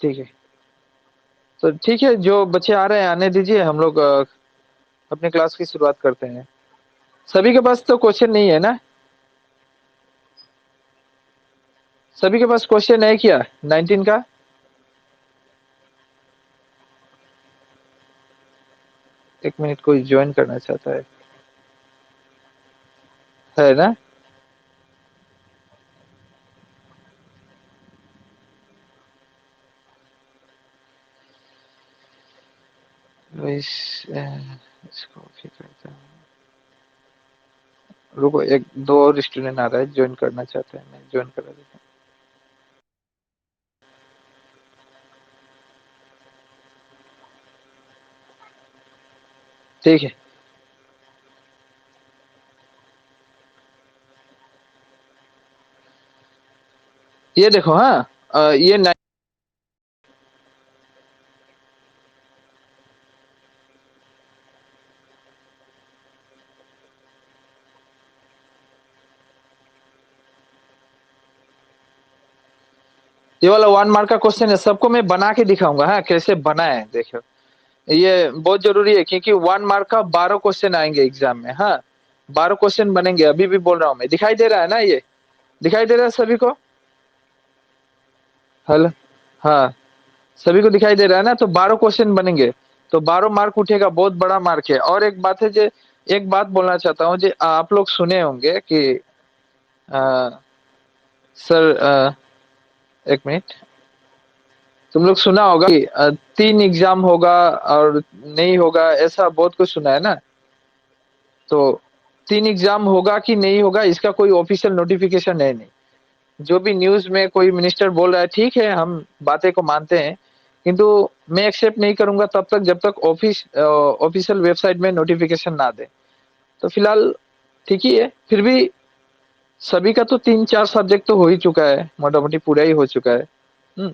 ठीक है, तो ठीक है, जो बच्चे आ रहे हैं आने दीजिए, हम लोग अपने क्लास की शुरुआत करते हैं। सभी के पास तो क्वेश्चन नहीं है ना? सभी के पास क्वेश्चन है क्या 19 का? एक मिनट, कोई ज्वाइन करना चाहता है ना? तो इसको फिर करता हूँ। रुको, एक दो और स्टूडेंट आ रहा है, ज्वाइन करना चाहते हैं, मैं ज्वाइन करा देता हूँ। ठीक है, ये देखो। हाँ, ये ये वाला 1 मार्क का क्वेश्चन है, सबको मैं बना के दिखाऊंगा। हाँ, कैसे बना है देखो, ये बहुत जरूरी है, क्योंकि 1 मार्क का 12 क्वेश्चन आएंगे एग्जाम में। हाँ, 12 क्वेश्चन बनेंगे, अभी भी बोल रहा हूँ मैं। दिखाई दे रहा है ना? ये दिखाई दे रहा है सभी को? हेलो? हाँ, सभी को दिखाई दे रहा है ना? तो 12 क्वेश्चन बनेंगे, तो 12 मार्क उठेगा, बहुत बड़ा मार्क है। और एक बात है जो, एक बात बोलना चाहता हूँ, जो आप लोग सुने होंगे कि सर, एक मिनट, तुम लोग सुना होगा कि 3 एग्जाम होगा और नहीं होगा, ऐसा बहुत कुछ सुना है ना? तो 3 एग्जाम होगा कि नहीं होगा, इसका कोई ऑफिशियल नोटिफिकेशन है नहीं। जो भी न्यूज में कोई मिनिस्टर बोल रहा है, ठीक है, हम बातें को मानते हैं, किंतु मैं एक्सेप्ट नहीं करूंगा तब तक जब तक ऑफिशियल वेबसाइट में नोटिफिकेशन ना दे। तो फिलहाल ठीक ही है। फिर भी सभी का तो 3-4 सब्जेक्ट तो हो ही चुका है, मोटा मोटी पूरा ही हो चुका है। हम्म।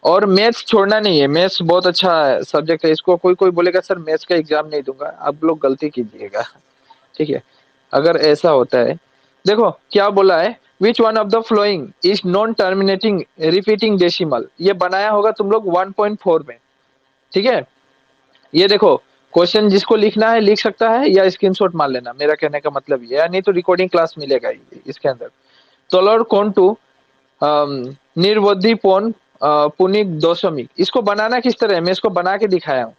और मैथ्स छोड़ना नहीं है, मैथ्स बहुत अच्छा सब्जेक्ट है। इसको कोई कोई बोलेगा सर मैथ्स का एग्जाम नहीं दूंगा, आप लोग गलती कीजिएगा। ठीक है, अगर ऐसा होता है। देखो क्या बोला है, which one of the following is non terminating repeating decimal. ये बनाया होगा तुम लोग 1.4 में। ठीक है, ये देखो, क्वेश्चन जिसको लिखना है लिख सकता है, या स्क्रीनशॉट मार लेना, मेरा कहने का मतलब ये है। नहीं तो रिकॉर्डिंग क्लास मिलेगा ही इसके अंदर। तोलर कौन टू निर्वोधी पोन पुनिक दशमी, इसको बनाना किस तरह है, मैं इसको बना के दिखाया हूँ।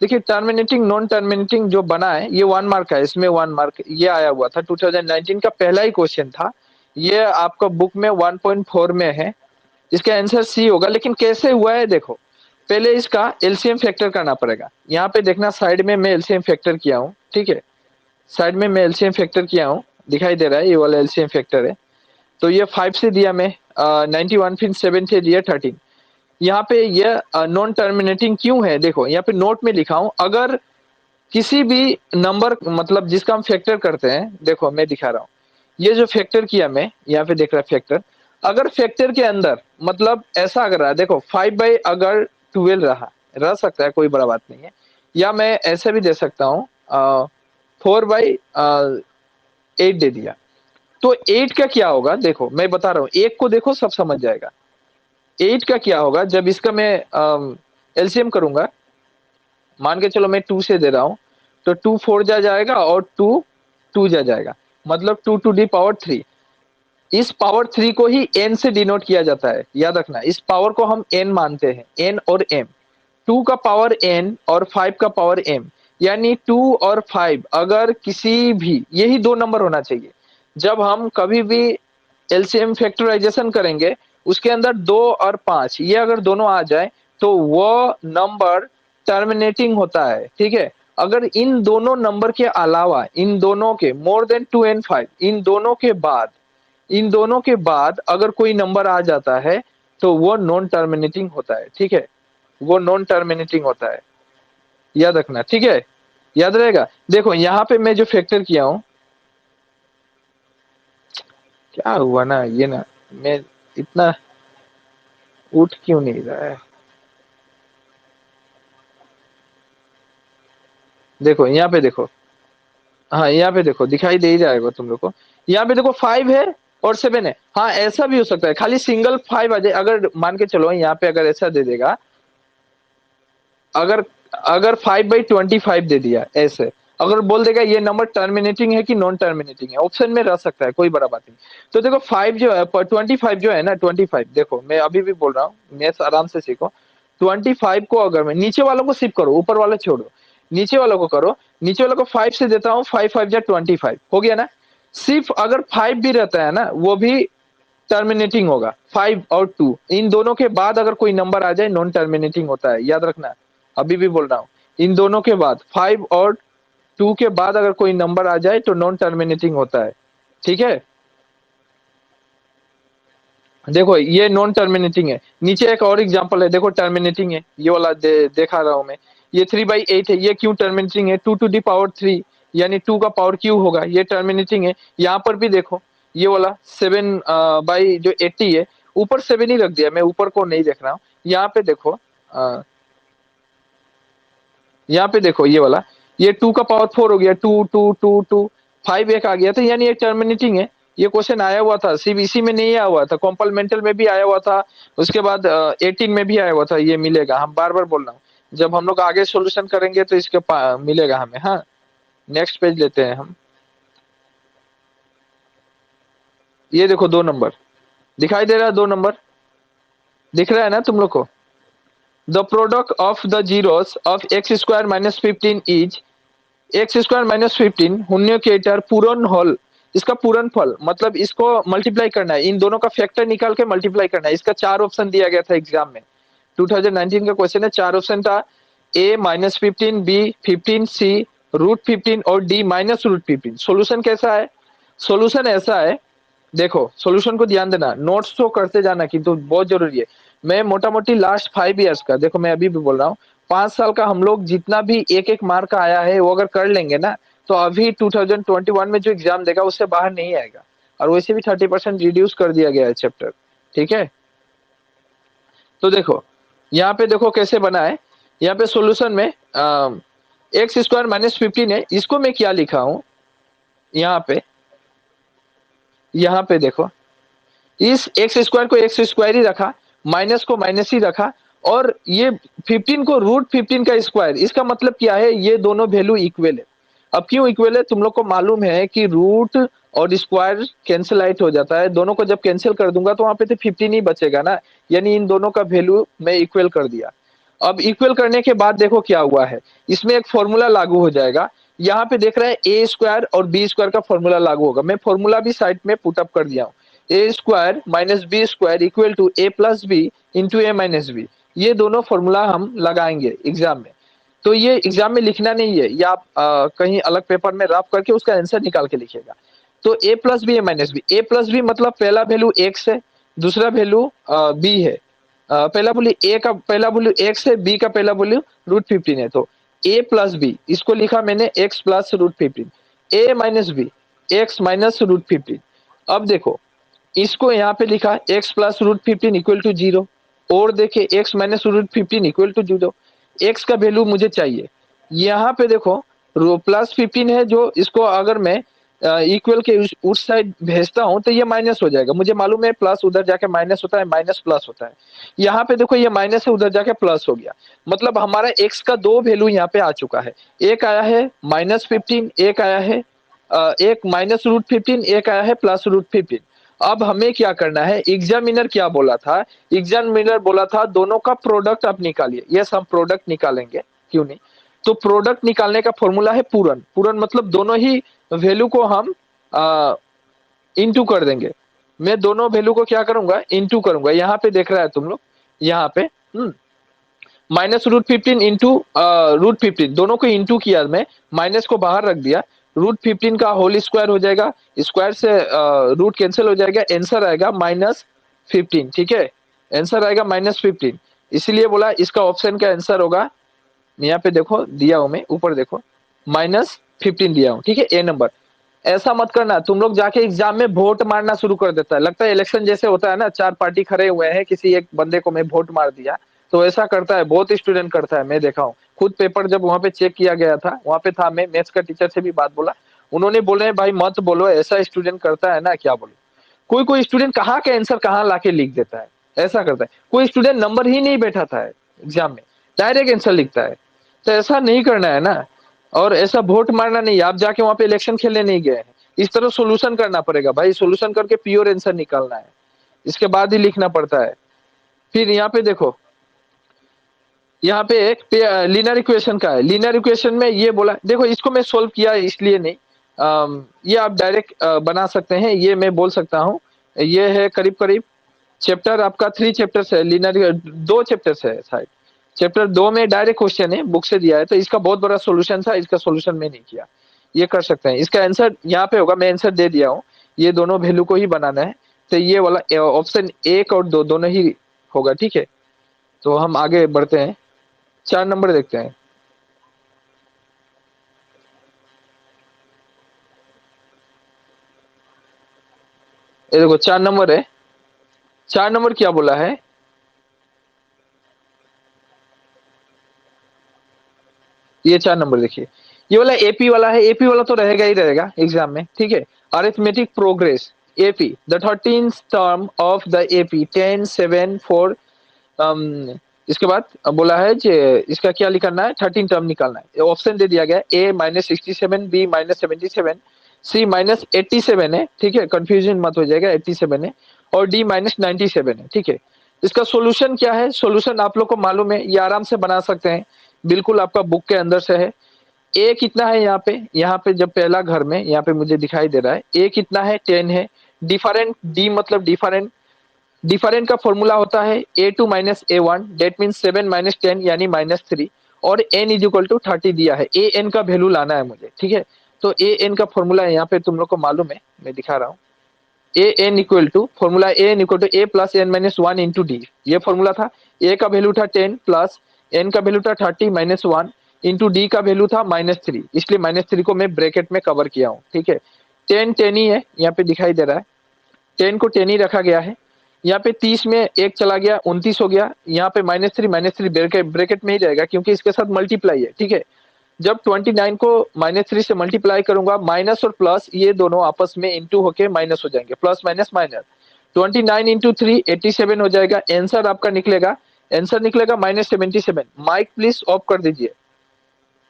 देखिए, टर्मिनेटिंग नॉन टर्मिनेटिंग जो बना है, ये 1 मार्क का है, इसमें 1 मार्क ये आया हुआ था, 2019 का पहला ही क्वेश्चन था। ये आपका बुक में 1.4 में है। इसका आंसर सी होगा। लेकिन कैसे हुआ है देखो, पहले इसका एलसीएम फैक्टर करना पड़ेगा। यहाँ पे देखना, साइड में मैं एलसीएम फैक्टर किया हूँ। ठीक है, साइड में मैं एलसीएम फैक्टर किया हूँ, दिखाई दे रहा है, ये वाला एलसीएम फैक्टर है। तो ये 5 से दिया मैं, 91, फिर 7 से दिया 13। यहाँ पे ये नॉन टर्मिनेटिंग क्यों है, देखो यहाँ पे नोट में लिखा हूं, अगर किसी भी नंबर, मतलब जिसका हम फैक्टर करते हैं, देखो मैं दिखा रहा हूँ, ये जो फैक्टर किया मैं, यहाँ पे देख रहा है फैक्टर, अगर फैक्टर के अंदर, मतलब ऐसा अगर रहा, देखो 5 बाई अगर 12 रहा, रह सकता है, कोई बड़ा बात नहीं है। या मैं ऐसे भी दे सकता हूँ, 4/8 दे दिया। तो 8 का क्या होगा, देखो मैं बता रहा हूँ, एक को देखो सब समझ जाएगा। 8 का क्या होगा जब इसका मैं एलसीएम करूंगा, मान के चलो मैं 2 से दे रहा हूं, तो 2 4 जा जाएगा, और 2 2 जा जाएगा, मतलब 2 to the power 3। इस पावर 3 को ही n से डिनोट किया जाता है, याद रखना, इस पावर को हम n मानते हैं, n और m। 2 का पावर n और 5 का पावर m, यानी 2 और 5 अगर किसी भी, यही दो नंबर होना चाहिए। जब हम कभी भी एलसीएम फैक्टराइजेशन करेंगे, उसके अंदर 2 और 5 ये अगर दोनों आ जाए, तो वो नंबर टर्मिनेटिंग होता है। ठीक है, अगर इन दोनों नंबर के अलावा, इन दोनों के मोर देन 2 एंड 5, इन दोनों के बाद अगर कोई नंबर आ जाता है, तो वो नॉन टर्मिनेटिंग होता है। ठीक है, वो नॉन टर्मिनेटिंग होता है, याद रखना। ठीक है, याद रहेगा। देखो यहाँ पे मैं जो फैक्टर किया हूं, क्या हुआ ना, ये ना, मैं इतना उठ क्यों नहीं रहा है, देखो यहाँ पे देखो। हाँ, यहाँ पे देखो, दिखाई दे ही जाएगा तुम लोग को। यहाँ पे देखो 5 है और 7 है। हाँ, ऐसा भी हो सकता है, खाली सिंगल 5 आ जाए। अगर मान के चलो यहाँ पे अगर ऐसा दे देगा, अगर अगर 5/25 दे दिया ऐसे, अगर बोल देगा ये नंबर टर्मिनेटिंग है कि नॉन टर्मिनेटिंग है, ऑप्शन में रह सकता है, कोई बड़ा बात नहीं। तो देखो 5 जो है 25 जो है ना, 25 देखो मैं अभी भी बोल रहा हूँ, मैथ्स आराम से सीखो। 25 को अगर मैं नीचे वालों को सिर्फ करो, ऊपर वाला छोड़ो, नीचे वालों को करो। नीचे वालों को 5 से देता हूँ, 5 जा 25 हो गया ना। सिर्फ अगर 5 भी रहता है ना, वो भी टर्मिनेटिंग होगा। 5 और 2 इन दोनों के बाद अगर कोई नंबर आ जाए, नॉन टर्मिनेटिंग होता है, याद रखना। अभी भी बोल रहा हूँ, इन दोनों के बाद 5 और 2 के बाद अगर कोई नंबर आ जाए तो नॉन टर्मिनेटिंग होता है। ठीक है, देखो ये नॉन टर्मिनेटिंग है। नीचे एक और एग्जांपल है, देखो टर्मिनेटिंग है, ये वाला देखा रहा हूं मैं। ये 3/8 है, ये क्यों टर्मिनेटिंग है? 2 to the power 3 यानी 2 का पावर क्यू होगा, ये टर्मिनेटिंग है। यहाँ पर भी देखो, ये वाला 7/80 है, ऊपर 7 ही रख दिया, मैं ऊपर को नहीं देख रहा हूँ। यहाँ पे देखो, यहाँ पे देखो ये वाला, ये 2 का पावर 4 हो गया, 2 5 एक आ गया, तो यानी ये टर्मिनेटिंग है। ये क्वेश्चन आया हुआ था, सीबीसी में नहीं आया हुआ था, कॉम्प्लीमेंटल में भी आया हुआ था, उसके बाद 18 में भी आया हुआ था। ये मिलेगा, हम बार बार बोल रहा हूँ, जब हम लोग आगे सॉल्यूशन करेंगे तो इसके मिलेगा हमें। हाँ, नेक्स्ट पेज लेते हैं हम। ये देखो 2 नंबर दिखाई दे रहा है, 2 नंबर दिख रहा है ना तुम लोग को? The product of the zeros of x² - 15 is x² - 15 हुन्योकेटर पूर्ण हॉल। इसका पूर्ण फल मतलब इसको मल्टीप्लाई करना है, इन दोनों का फैक्टर निकाल के मल्टीप्लाई करना है। इसका 4 ऑप्शन दिया गया था एग्जाम में, 2019 का क्वेश्चन है। 4 ऑप्शन था, A-15, B-15, C √15 और D-√15। सॉल्यूशन कैसा है? सॉल्यूशन ऐसा है, देखो सॉल्यूशन को ध्यान देना, नोट्स तो करते जाना किंतु बहुत जरूरी है। मैं मोटा मोटी लास्ट 5 इयर्स का, देखो मैं अभी भी बोल रहा हूँ, 5 साल का हम लोग जितना भी एक एक मार्क का आया है वो अगर कर लेंगे ना, तो अभी 2021 में जो एग्जाम देगा उससे बाहर नहीं आएगा। और वैसे भी 30% रिड्यूस कर दिया गया है चैप्टर। ठीक है, तो देखो यहाँ पे देखो कैसे बना है। यहाँ पे सॉल्यूशन में x² - 15 है, इसको मैं क्या लिखा हूँ यहाँ पे देखो, इस x² को x² ही रखा, माइनस को माइनस ही रखा, और ये 15 को √15 का स्क्वायर। इसका मतलब क्या है? ये दोनों वैल्यू इक्वल है। अब क्यों इक्वल है? तुम लोग को मालूम है कि रूट और स्क्वायर कैंसिल आउट हो जाता है, दोनों को जब कैंसिल कर दूंगा तो वहां पे तो 15 ही बचेगा ना, यानी इन दोनों का वैल्यू मैं इक्वल कर दिया। अब इक्वल करने के बाद देखो क्या हुआ है, इसमें एक फॉर्मूला लागू हो जाएगा। यहाँ पे देख रहे हैं A² और B² का फॉर्मूला लागू होगा, मैं फॉर्मूला भी साइड में पुट अप कर दिया हूँ। A² - B² equal to A+B into A-B। ये दोनों फॉर्मूला हम लगाएंगे एग्जाम में। तो ये एग्जाम में लिखना नहीं है, या आप कहीं अलग पेपर में रफ करके उसका आंसर निकाल के लिखेगा। तो A+B A-B, A+B मतलब पहला वैल्यू x है, दूसरा वैल्यू b है। पहला वैल्यू a का पहला वैल्यू x है, b का पहला वैल्यू √15 है। तो A+B इसको लिखा मैंने x प्लस √15, A-B x - √15। अब देखो इसको यहाँ पे लिखा x प्लस √15 इक्वल टू 0, और देखे x minus √15 equal to 0। x का वैल्यू मुझे चाहिए। यहाँ पे देखो +15 है, जो इसको अगर मैं इक्वल के उस साइड भेजता हूँ तो ये माइनस हो जाएगा। मुझे मालूम है प्लस उधर जाके माइनस होता है, माइनस प्लस होता है। यहाँ पे देखो ये माइनस है, उधर जाके प्लस हो गया, मतलब हमारा x का 2 वैल्यू यहाँ पे आ चुका है। एक आया है -15, एक आया है एक -√15, एक आया है +√15। अब हमें क्या करना है? एग्जामिनर क्या बोला था? एग्जामिनर बोला था दोनों का प्रोडक्ट आप निकालिए। यस, हम प्रोडक्ट निकालेंगे, क्यों नहीं। तो प्रोडक्ट निकालने का फॉर्मूला है पूरन। पूरन मतलब दोनों ही वैल्यू को हम इनटू कर देंगे। मैं दोनों वैल्यू को क्या करूंगा? इनटू करूंगा। यहाँ पे देख रहा है तुम लोग, यहाँ पे -√15 इंटू √15, दोनों को इंटू किया, मैं माइनस को बाहर रख दिया। √15 का होल स्क्वायर हो जाएगा, स्क्वायर से रूट कैंसिल हो जाएगा, आंसर आएगा -15। ठीक है, आंसर आएगा -15। इसीलिए बोला इसका ऑप्शन का आंसर होगा, यहाँ पे देखो दिया हूं मैं, ऊपर देखो -15 दिया हूं। ठीक है, ए नंबर। ऐसा मत करना, तुम लोग जाके एग्जाम में वोट मारना शुरू कर देता है, लगता है इलेक्शन जैसे होता है ना, 4 पार्टी खड़े हुए हैं, किसी एक बंदे को मैं वोट मार दिया, तो ऐसा करता है, बहुत स्टूडेंट करता है, मैं देखा हूँ खुद। पेपर जब वहां पे चेक किया गया था, वहां पे था, मैं मैथ्स का टीचर से भी बात बोला, उन्होंने बोले भाई मत बोलो, ऐसा स्टूडेंट करता है ना, क्या बोलो। कोई कोई स्टूडेंट कहाँ के आंसर कहाँ लाके लिख देता है, ऐसा करता है। कोई स्टूडेंट नंबर ही नहीं बैठाता है एग्जाम में, डायरेक्ट आंसर लिखता है। तो ऐसा नहीं करना है ना, और ऐसा वोट मारना नहीं है। आप जाके वहां पे इलेक्शन खेलने नहीं गए हैं। इस तरह सोल्यूशन करना पड़ेगा भाई, सोल्यूशन करके प्योर आंसर निकालना है, इसके बाद ही लिखना पड़ता है। फिर यहाँ पे देखो, यहाँ पे एक लीनियर इक्वेशन का है। लीनियर इक्वेशन में ये बोला, देखो इसको मैं सोल्व किया इसलिए नहीं, ये आप डायरेक्ट बना सकते हैं, ये मैं बोल सकता हूँ। ये है करीब करीब चैप्टर आपका 3 चैप्टर्स है, लीनियर 2 चैप्टर्स है शायद। चैप्टर 2 में डायरेक्ट क्वेश्चन है, बुक से दिया है, तो इसका बहुत बड़ा सॉल्यूशन था, इसका सॉल्यूशन मैं नहीं किया। ये कर सकते हैं, इसका आंसर यहाँ पे होगा, मैं आंसर दे दिया हूँ। ये दोनों वैल्यू को ही बनाना है, तो ये वाला ऑप्शन 1 और 2 दोनों ही होगा, ठीक है। तो हम आगे बढ़ते हैं, 4 नंबर देखते हैं। ये देखो 4 नंबर है। 4 नंबर क्या बोला है, ये 4 नंबर देखिए। ये वाला एपी वाला है, एपी वाला तो रहेगा ही रहेगा एग्जाम में, ठीक है। Arithmetic progress, AP the 13th term of the AP 10 7 4। इसके बाद बोला है कि इसका क्या लिखना है, 13 टर्म निकालना है। ऑप्शन दे दिया गया, ए -67, बी -77, सी -87 है, ठीक है, कंफ्यूजन मत हो जाएगा, 87 है, और डी -97 है, ठीक है। इसका सॉल्यूशन क्या है, सॉल्यूशन आप लोग को मालूम है, ये आराम से बना सकते हैं, बिल्कुल आपका बुक के अंदर से है। ए कितना है यहाँ पे, यहाँ पे जब पहला घर में यहाँ पे मुझे दिखाई दे रहा है, ए कितना है, 10 है। डिफरेंट, डी मतलब डिफरेंट, डिफरेंट का फॉर्मूला होता है A2 - A1, डेट मीन 7 - 10 यानी -3, और n इज इक्वल टू 30 दिया है। ए एन का वैल्यू लाना है मुझे, ठीक है। तो ए एन का फॉर्मूला यहाँ पे तुम लोग को मालूम है, मैं दिखा रहा हूँ। A N equal to formula, A N equal to A plus N minus 1 into D, ये फॉर्मूला था। ए का वैल्यू था 10 प्लस एन का वैल्यू था 30 -1 इंटू डी का वैल्यू था -3, इसलिए -3 को मैं ब्रैकेट में कवर किया हूँ, ठीक है। 10 10 ही है, यहाँ पे दिखाई दे रहा है, 10 को 10 ही रखा गया है। यहाँ पे 30 में एक चला गया, 29 हो गया। यहाँ पे -3 ब्रैकेट में ही रहेगा, क्योंकि इसके साथ मल्टीप्लाई है, ठीक है। जब 29 को -3 से मल्टीप्लाई करूंगा, माइनस और प्लस ये दोनों आपस में इंटू होके माइनस हो जाएंगे, प्लस माइनस माइनस। 29 इंटू 3 87 हो जाएगा, आंसर आपका निकलेगा, आंसर निकलेगा -77। माइक प्लीज ऑफ कर दीजिए,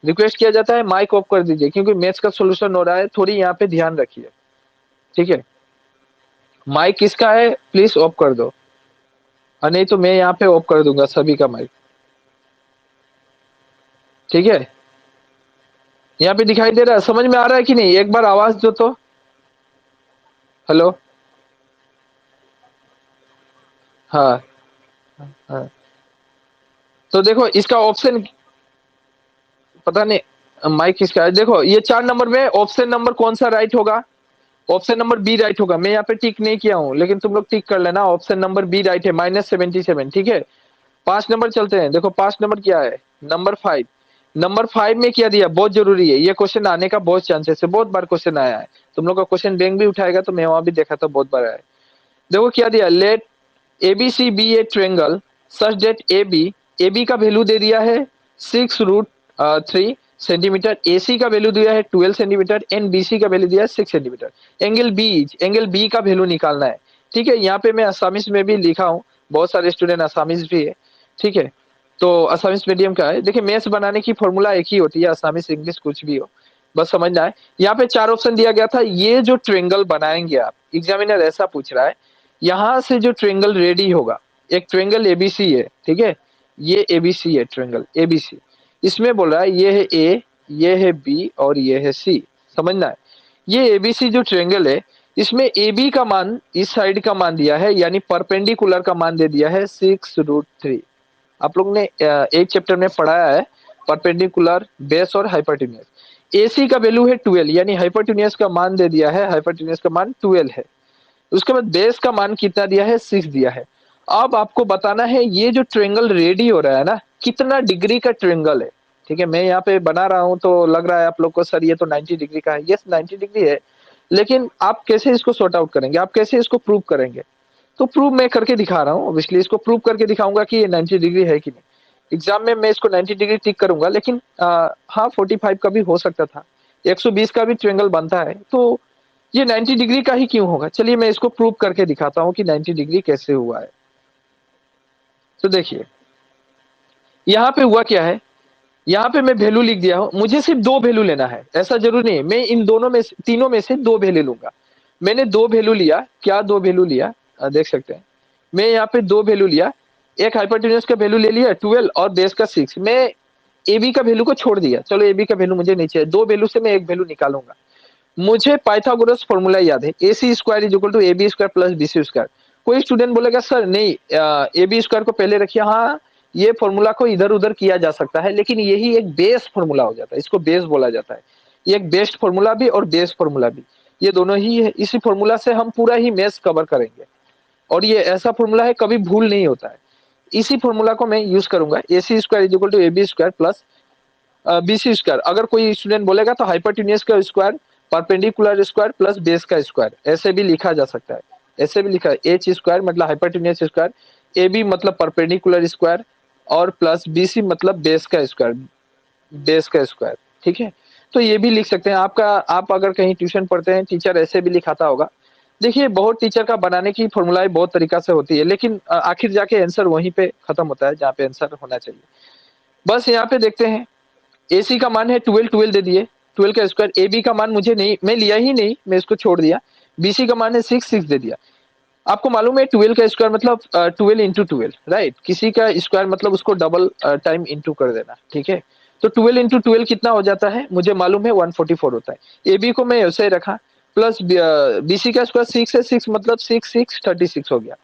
रिक्वेस्ट किया जाता है माइक ऑफ कर दीजिए, क्योंकि मैथ्स का सोल्यूशन हो रहा है, थोड़ी यहाँ पे ध्यान रखिए, ठीक है। माइक किसका है प्लीज ऑफ कर दो, और नहीं तो मैं यहाँ पे ऑफ कर दूंगा सभी का माइक, ठीक है। यहाँ पे दिखाई दे रहा है, समझ में आ रहा है कि नहीं, एक बार आवाज दो तो। हेलो, हाँ हाँ। तो देखो इसका ऑप्शन, पता नहीं माइक किसका है। देखो ये 4 नंबर में ऑप्शन नंबर कौन सा राइट होगा, ऑप्शन नंबर बी राइट होगा। मैं यहाँ पे टिक नहीं किया हूँ, लेकिन तुम लोग टिक कर लेना, ऑप्शन नंबर बी राइट है, -77, ठीक है। 5 नंबर चलते हैं, देखो 5 नंबर क्या है, नंबर 5। नंबर 5 में क्या दिया, बहुत जरूरी है, ये क्वेश्चन आने का बहुत चांसेस है, बहुत बार क्वेश्चन आया है। तुम लोग का क्वेश्चन बैंक भी उठाएगा, तो मैं वहां भी देखा था, बहुत बार आया है। देखो क्या दिया, let ABC be a triangle such that A B का वैल्यू दे दिया है 6√3 सेंटीमीटर, AC का वैल्यू दिया है 12 सेंटीमीटर, एंड BC का वैल्यू दिया है 6 सेंटीमीटर। एंगल बी का वैल्यू निकालना है, ठीक है। यहाँ पे मैं असामीज में भी लिखा हूँ, बहुत सारे स्टूडेंट असामीज भी है, ठीक है। तो असामीज मीडियम का है। देखिए मैथ्स बनाने की फॉर्मूला एक ही होती है, असामीज इंग्लिश कुछ भी हो, बस समझना है। यहाँ पे 4 ऑप्शन दिया गया था, ये जो ट्रेंगल बनाएंगे आप, एग्जामिनर ऐसा पूछ रहा है, यहाँ से जो ट्रेंगल रेडी होगा, एक ट्रेंगल एबीसी है, ठीक है। ये एबीसी है, ट्रेंगल एबीसी, इसमें बोल रहा है ये है ए, ये है बी, और ये है सी, समझना है। ये एबीसी जो ट्रेंगल है, इसमें ए बी का मान इस साइड का मान दिया है, यानी परपेंडिकुलर का मान दे दिया है 6√3। आप लोग ने एक चैप्टर में पढ़ाया है, परपेंडिकुलर, बेस और हाइपोटेन्यूज। एसी का वैल्यू है 12, यानी हाइपोटेन्यूज का मान दे दिया है, हाइपोटेन्यूज का मान 12 है। उसके बाद बेस का मान कितना दिया है, 6 दिया है। अब आपको बताना है ये जो ट्रेंगल रेडी हो रहा है ना, कितना डिग्री का ट्रेंगल है, ठीक है। मैं यहाँ पे बना रहा हूँ, तो लग रहा है आप लोग को सर ये तो 90 डिग्री का है, यस 90 डिग्री है। लेकिन आप कैसे इसको सॉर्ट आउट करेंगे, आप कैसे इसको प्रूव करेंगे, तो प्रूव मैं करके दिखा रहा हूँ, ऑब्वियसली इसको प्रूव करके दिखाऊंगा कि ये 90 डिग्री है कि नहीं। एग्जाम में मैं इसको 90 डिग्री टिक करूंगा, लेकिन हाँ 45 का भी हो सकता था, 120 का भी ट्रेंगल बनता है। तो ये 90 डिग्री का ही क्यों होगा? चलिए मैं इसको प्रूव करके दिखाता हूँ कि 90 डिग्री कैसे हुआ है। तो देखिए, यहाँ पे हुआ क्या है, यहाँ पे मैं वैल्यू लिख दिया हूँ, मुझे सिर्फ 2 वैल्यू लेना है, ऐसा ज़रूरी नहीं है, मैं इन दोनों में से तीनों में से 2 वैल्यू लूँगा। मैंने 2 वैल्यू लिया, क्या 2 वैल्यू लिया? देख सकते हैं। मैं यहाँ पे 2 वैल्यू लिया, एक हाइपोटेन्यूज का वैल्यू ले लिया 12 और बेस का 6। मैं एबी का वैल्यू को छोड़ दिया, चलो एबी का वैल्यू मुझे नहीं चाहिए, 2 वैल्यू से मैं एक वैल्यू निकालूँगा। मुझे पाइथागोरस फॉर्मूला याद है, AC square is equal to AB square plus BC square. कोई स्टूडेंट बोलेगा सर नहीं, AB स्क्वायर को पहले रखिए। हाँ, ये फॉर्मूला को इधर-उधर किया जा सकता है, लेकिन यही एक बेस फॉर्मूला हो जाता है, इसको बेस बोला जाता है। ये एक बेस्ड फॉर्मूला भी और बेस फॉर्मूला भी, ये दोनों ही है। इसी फॉर्मूला से हम पूरा ही मैथ्स कवर करेंगे और ये ऐसा फॉर्मूला है कभी भूल नहीं होता है। इसी फॉर्मूला को मैं यूज करूंगा, AC square is equal to AB square plus BC square. अगर कोई स्टूडेंट बोलेगा तो हाइपोटेन्यूज का square, perpendicular square plus base का स्क्वायर, ऐसे भी लिखा जा सकता है। ऐसे भी लिखा है, H स्क्वायर मतलब हाइपोटेन्यूज स्क्वायर, AB मतलब परपेंडिकुलर स्क्वायर और प्लस BC मतलब बेस का स्क्वायर, बेस का स्क्वायर। ठीक है, तो ये भी लिख सकते हैं। आप अगर कहीं ट्यूशन पढ़ते हैं, टीचर ऐसे भी लिखाता होगा। देखिए, बहुत टीचर का बनाने की फॉर्मूलाएं बहुत तरीका से होती है, लेकिन आखिर जाके आंसर वहीं पे खत्म होता है जहाँ पे आंसर होना चाहिए। बस यहाँ पे देखते हैं, AC का मान है 12, 12 दे दिए, 12 का स्क्वायर। AB का मान मुझे नहीं, मैं लिया ही नहीं, मैं इसको छोड़ दिया। BC का मान है 6, 6 दे दिया। आपको मालूम है 12 का स्क्वायर मतलब 12 इंटू 12, राइट? किसी का स्क्वायर मतलब उसको डबल टाइम इंटू कर देना, ठीक है? तो 12 इंटू 12 कितना हो जाता है? मुझे मालूम है 144 होता है। AB को मैं ऐसे ही रखा, प्लस BC का स्क्वायर 6 है, 6 मतलब 6, 6 36 हो गया।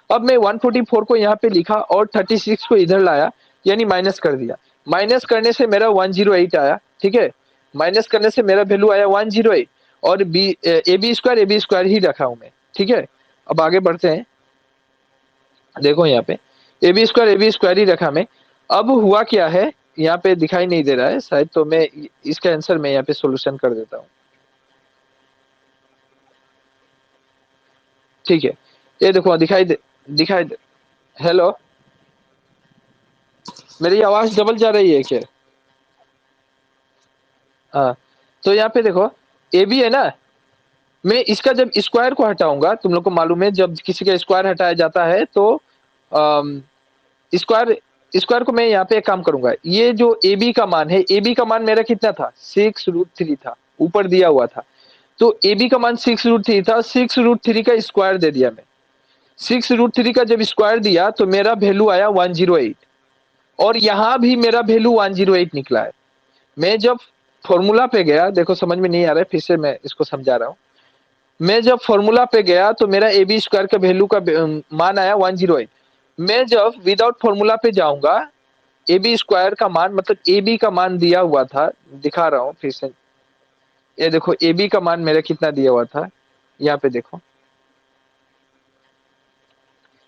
अब मैं 144 को यहाँ पे लिखा और 36 को इधर लाया, यानी माइनस कर दिया। माइनस करने से मेरा 108 आया, ठीक है? माइनस करने से मेरा वैल्यू आया 108 और AB स्क्वायर ही रखा हूं मैं, ठीक है? अब आगे बढ़ते हैं। देखो यहाँ पे AB स्क्वायर ही रखा मैं। अब हुआ क्या है, यहाँ पे दिखाई नहीं दे रहा है शायद, तो मैं इसका आंसर मैं यहाँ पे सॉल्यूशन कर देता हूँ। ठीक है, ये देखो दिखाई दे। हेलो, मेरी आवाज डबल जा रही है क्या? हाँ, तो यहाँ पे देखो, AB है ना, मैं इसका जब स्क्वायर को हटाऊंगा, तुम लोग को मालूम है जब किसी का स्क्वायर हटाया जाता है तो स्क्वायर स्क्वायर को मैं यहाँ पे एक काम करूंगा। ये जो AB का मान है, AB का मान मेरा कितना था? 6√3 था, ऊपर दिया हुआ था। तो AB का मान 6√3 था, 6√3 का स्क्वायर दे दिया मैं। 6√3 का जब स्क्वायर दिया तो मेरा वैल्यू आया 108 और यहाँ भी मेरा वैल्यू 108 निकला है। मैं जब फॉर्मूला पे गया, देखो समझ में नहीं आ रहा है, फिर से मैं इसको समझा रहा हूँ। मैं जब फॉर्मूला पे गया तो मेरा AB स्क्वायर का वैल्यू का मान आया 108। मैं जब विदाउट फॉर्मूला पे जाऊंगा, AB स्क्वायर का मान मतलब AB का मान दिया हुआ था, दिखा रहा हूँ फिर से। ये देखो AB का मान मेरा कितना दिया हुआ था, यहाँ पे देखो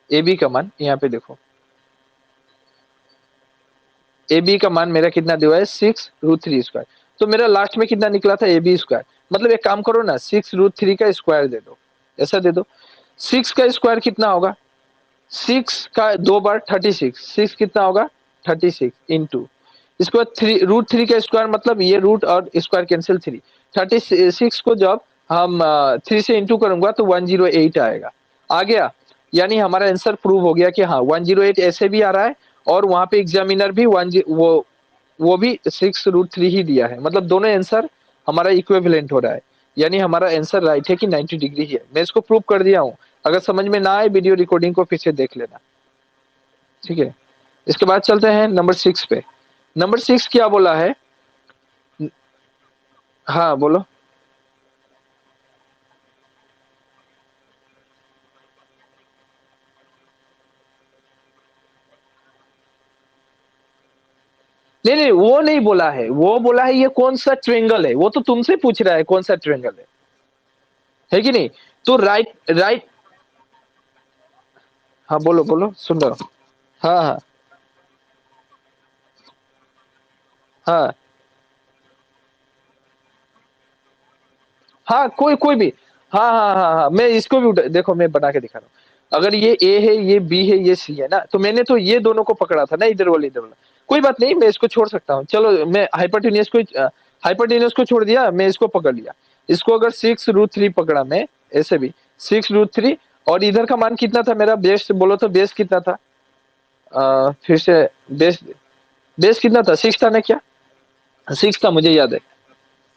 AB का मान, यहाँ पे देखो AB का मान मेरा कितना दिया हुआ है? 6√3 स्क्वायर। तो मेरा लास्ट में कितना निकला था? AB square. मतलब एक काम करो ना, 6√3 का स्क्वायर दे दो, ऐसा दे दो। 6 का स्क्वायर कितना होगा? 6 का 2 बार 36, 6 कितना होगा? 36 इंटू इसके बाद √3 का स्क्वायर मतलब ये रूट और स्क्वायर कैंसिल 3, 36 को जब हम 3 से इंटू करूंगा तो 108 आएगा। आ गया, यानी हमारा आंसर प्रूव हो गया कि हाँ 108 ऐसे भी आ रहा है और वहां पे एग्जामिनर भी वो भी 6√3 ही दिया है। मतलब दोनों आंसर हमारा इक्विवेलेंट हो रहा है, यानी हमारा आंसर राइट है कि 90 डिग्री है। मैं इसको प्रूव कर दिया हूँ। अगर समझ में ना आए, वीडियो रिकॉर्डिंग को फिर से देख लेना, ठीक है? इसके बाद चलते हैं नंबर 6 पे। नंबर 6 क्या बोला है? हाँ बोलो। नहीं नहीं, वो नहीं बोला है, वो बोला है ये कौन सा ट्रेंगल है, वो तो तुमसे पूछ रहा है कौन सा ट्रेंगल है कि नहीं? तो राइट राइट। हाँ बोलो बोलो, सुन रहा हूँ। हाँ हाँ हाँ हाँ, कोई कोई भी। हाँ हाँ हाँ हाँ, मैं इसको भी देखो मैं बना के दिखा रहा हूँ। अगर ये A है, ये B है, ये C है ना, तो मैंने तो ये दोनों को पकड़ा था ना, इधर वाला इधर वाला। कोई बात नहीं, मैं इसको छोड़ सकता हूँ। चलो मैं हाइपोटेन्यूज को छोड़ दिया, मैं इसको पकड़ लिया। इसको अगर 6√3 पकड़ा मैं, ऐसे भी 6√3, और इधर का मान कितना था मेरा, बेस बोलो तो बेस कितना था, फिर से बेस बेस कितना था, 6 था ना क्या, 6 था मुझे याद है।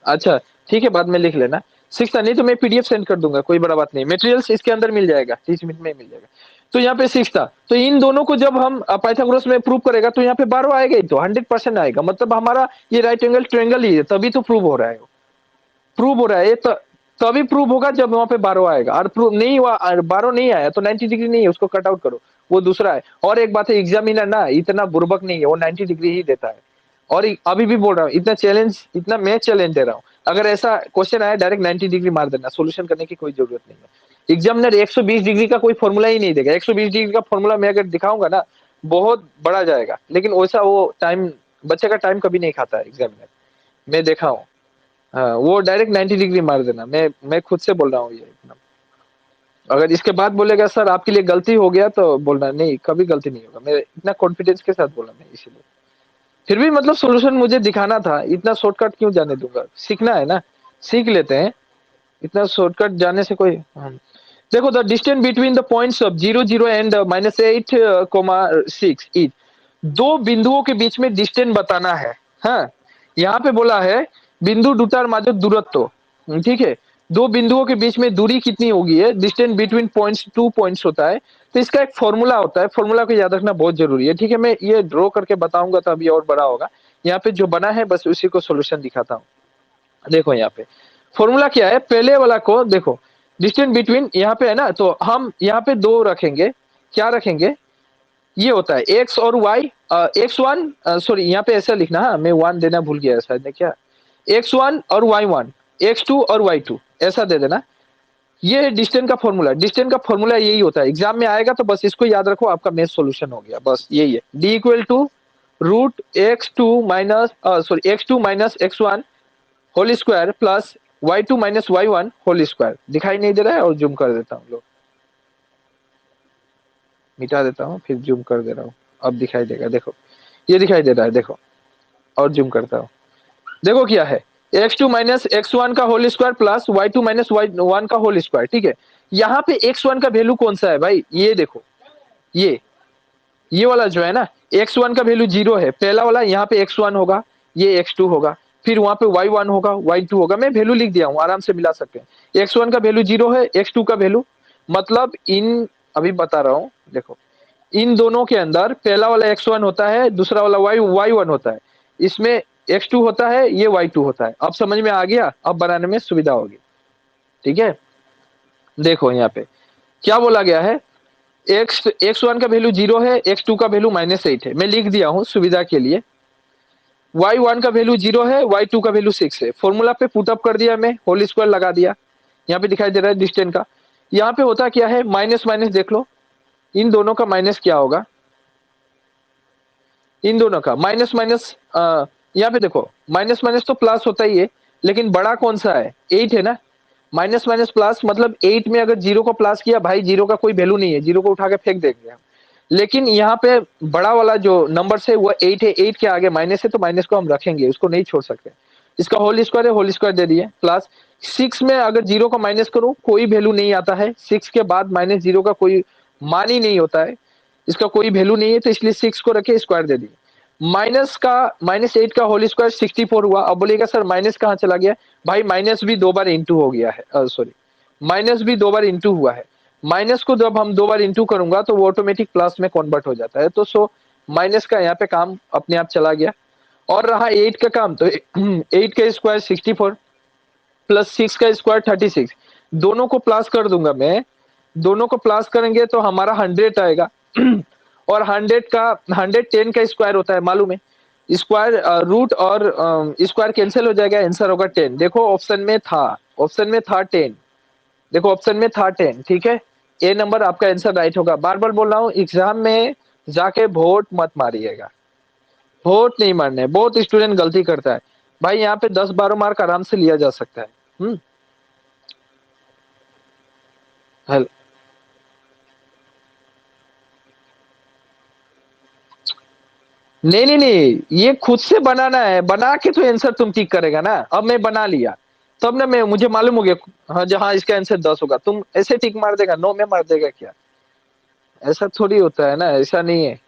अच्छा ठीक है, बाद में लिख लेना। 6 था, नहीं तो मैं पीडीएफ सेंड कर दूंगा, कोई बड़ा बात नहीं, मटेरियल्स इसके अंदर मिल जाएगा, 30 मिनट में मिल जाएगा। तो यहाँ पे 6 था, तो इन दोनों को जब हम पाइथागोरस में प्रूव करेगा तो यहाँ पे 12 आएगा ही, तो 100% आएगा, मतलब हमारा ये राइट एंगल ट्रायंगल ही है, तभी तो प्रूव हो रहा है, प्रूव हो रहा है तभी प्रूव होगा जब वहां पे 12 आएगा, और प्रूव नहीं हुआ, 12 नहीं आया तो 90 डिग्री नहीं है, उसको कट आउट करो, वो दूसरा है। और एक बात है, एग्जामिनर ना इतना बुर्बक नहीं है, वो 90 डिग्री ही देता है। और अभी भी बोल रहा हूँ, इतना मैं चैलेंज दे रहा हूँ, अगर ऐसा क्वेश्चन आया डायरेक्ट 90 डिग्री मार देना, सोल्यूशन करने की कोई जरूरत नहीं है। एग्जामिनर 120 डिग्री का कोई फॉर्मूला ही नहीं देगा, 120 डिग्री का फॉर्मूला मैं अगर दिखाऊंगा ना बहुत बड़ा जाएगा, लेकिन वैसा वो टाइम, बच्चे का टाइम कभी नहीं खाता है एग्जामिनर, मैं देखा हूँ। हाँ, वो डायरेक्ट 90 डिग्री मार देना, मैं खुद से बोल रहा हूँ ये। अगर इसके बाद बोलेगा सर आपके लिए गलती हो गया, तो बोलना नहीं, कभी गलती नहीं होगा, मैं इतना कॉन्फिडेंस के साथ बोला मैं, इसीलिए। फिर भी मतलब सॉल्यूशन मुझे दिखाना था, इतना शॉर्टकट क्यों जाने दूंगा, सीखना है ना, सीख लेते हैं, इतना शॉर्टकट जाने से कोई देखो, the distance between the points of 0 0 and -8, 6 is, दो बिंदुओं के बीच में डिस्टेंस बताना है। हाँ, यहाँ पे बोला है बिंदु दुटार माझे दूरत्व, ठीक है, दो बिंदुओं के बीच में दूरी कितनी होगी है, डिस्टेंस बिटवीन पॉइंट्स, 2 पॉइंट्स होता है, तो इसका एक फॉर्मूला होता है, फॉर्मूला को याद रखना बहुत जरूरी है, ठीक है। मैं ये ड्रॉ करके बताऊंगा तो अभी और बड़ा होगा, यहाँ पे जो बना है बस उसी को सोल्यूशन दिखाता हूँ। देखो यहाँ पे फॉर्मूला क्या है, पहले वाला को देखो, डिस्टेंस बिटवीन यहाँ पे है ना, तो हम यहाँ पे दो रखेंगे, क्या रखेंगे, ये होता है एक्स और वाई, x1, सॉरी यहाँ पे ऐसा लिखना, हाँ मैं 1 देना भूल गया शायद, क्या, x1 और y1, x2 और y2, ऐसा दे देना। ये डिस्टेंस का फॉर्मूला, डिस्टेंस का फॉर्मूला यही होता है, एग्जाम में आएगा तो बस इसको याद रखो, आपका मेन सॉल्यूशन हो गया, बस यही है, d equal to root x two minus x1 whole square plus y2 - y1 whole square. दिखाई नहीं दे रहा है, और जूम कर देता हूँ, लो मिटा देता हूँ, फिर जूम कर दे रहा हूँ, अब दिखाई देगा, देखो ये दिखाई दे रहा है, देखो, और जूम करता हूँ, देखो क्या है, x2 - x1 का whole square plus y2 - y1 का होल स्क्वायर, ठीक है। यहाँ पे x1 का वैल्यू कौन सा है भाई, ये देखो, ये वाला जो है ना, x1 का वैल्यू 0 है, पहला वाला, यहाँ पे x1 होगा, ये x2 होगा, फिर वहां पे y1 होगा, y2 होगा, मैं वैल्यू लिख दिया हूँ, आराम से मिला सकते हैं। x1 का वैल्यू 0 है, x2 का वैल्यू, मतलब इन, अभी बता रहा हूँ, देखो इन दोनों के अंदर पहला वाला x1 होता है, दूसरा वाला y1 होता है, इसमें x2 होता है, ये y2 होता है। अब समझ में आ गया, अब बनाने में सुविधा होगी, ठीक है। देखो यहाँ पे क्या बोला गया है, x1 का वैल्यू 0 है, x2 का वैल्यू -8 है, मैं लिख दिया हूँ सुविधा के लिए। y1 का वैल्यू 0 है, y2 का वैल्यू 6 है, फॉर्मूला पे पुटअप कर दिया मैं, होल स्क्वायर लगा दिया, यहाँ पे दिखाई दे रहा है डिस्टेंस का। यहाँ पे होता क्या है, माइनस माइनस देख लो, इन दोनों का माइनस क्या होगा, इन दोनों का माइनस माइनस, यहाँ पे देखो माइनस माइनस तो प्लस होता ही है, लेकिन बड़ा कौन सा है, 8 है ना, माइनस माइनस प्लस, मतलब 8 में अगर 0 को प्लस किया भाई, 0 का कोई वैल्यू नहीं है, 0 को उठा के फेंक देंगे हम, लेकिन यहाँ पे बड़ा वाला जो नंबर है वो 8 है, 8 के आगे माइनस है, तो माइनस को हम रखेंगे, उसको नहीं छोड़ सकते। इसका होल स्क्वायर है, होल स्क्वायर दे दिए, प्लस 6 में अगर 0 का माइनस करूं कोई वैल्यू नहीं आता है, 6 के बाद -0 का कोई मान ही नहीं होता है, इसका कोई वैल्यू नहीं है, तो इसलिए 6 को रखे, स्क्वायर दे दिए। -8 का होल स्क्वायर 64 हुआ। अब बोलेगा सर माइनस कहाँ चला गया, भाई माइनस भी 2 बार इंटू हो गया है, सॉरी माइनस भी 2 बार इंटू हुआ है, माइनस को जब हम 2 बार इंटू करूंगा तो वो ऑटोमेटिक प्लस में कन्वर्ट हो जाता है, तो सो माइनस का यहाँ पे काम अपने आप चला गया। और रहा 8 का काम, तो 8 का स्क्वायर 64 प्लस 6 का स्क्वायर 36, दोनों को प्लस कर दूंगा मैं, दोनों को प्लस करेंगे तो हमारा 100 आएगा। और 110 का स्क्वायर होता है मालूम है, स्क्वायर रूट और स्क्वायर कैंसिल हो जाएगा, आंसर होगा 10। देखो ऑप्शन में था 10, देखो ऑप्शन में था 10, ठीक है, ए नंबर आपका आंसर राइट होगा। बार बार बोल रहा हूँ, एग्जाम में जाके वोट मत मारिएगा, वोट नहीं मारने, बहुत स्टूडेंट गलती करता है भाई, यहाँ पे 10-12 मार्क आराम से लिया जा सकता है। हल नहीं, ये खुद से बनाना है, बना के तो आंसर तुम टिक करेगा ना, अब मैं बना लिया तब ना मैं मुझे मालूम हो गया, हाँ जहाँ इसका आंसर 10 होगा। तुम ऐसे टिक मार देगा, 9 में मार देगा क्या? ऐसा थोड़ी होता है ना, ऐसा नहीं है,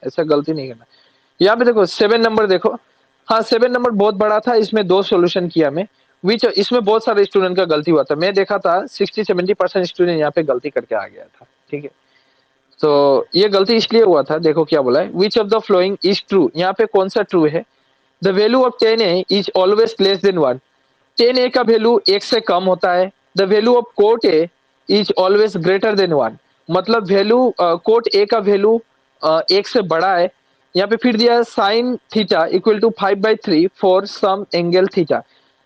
ऐसा गलती नहीं करना। यहाँ पे देखो 7 नंबर देखो, हाँ 7 नंबर बहुत बड़ा था, इसमें 2 सॉल्यूशन किया मैं, विच इसमें बहुत सारे स्टूडेंट का गलती हुआ था। मैं देखा था 60-70% स्टूडेंट यहाँ पे गलती करके आ गया था, ठीक है। तो ये गलती इसलिए हुआ था, देखो क्या बोला है, which of the following is true, यहाँ पे कौन सा ट्रू है? The value of 10a is always less than 1, 10a का वैल्यू 1 से कम होता है। The value of cot a is always greater than 1, मतलब वैल्यू कोट a का वैल्यू 1 से बड़ा है। यहाँ पे फिर दिया है sine theta equal to 5/3 for some angle theta,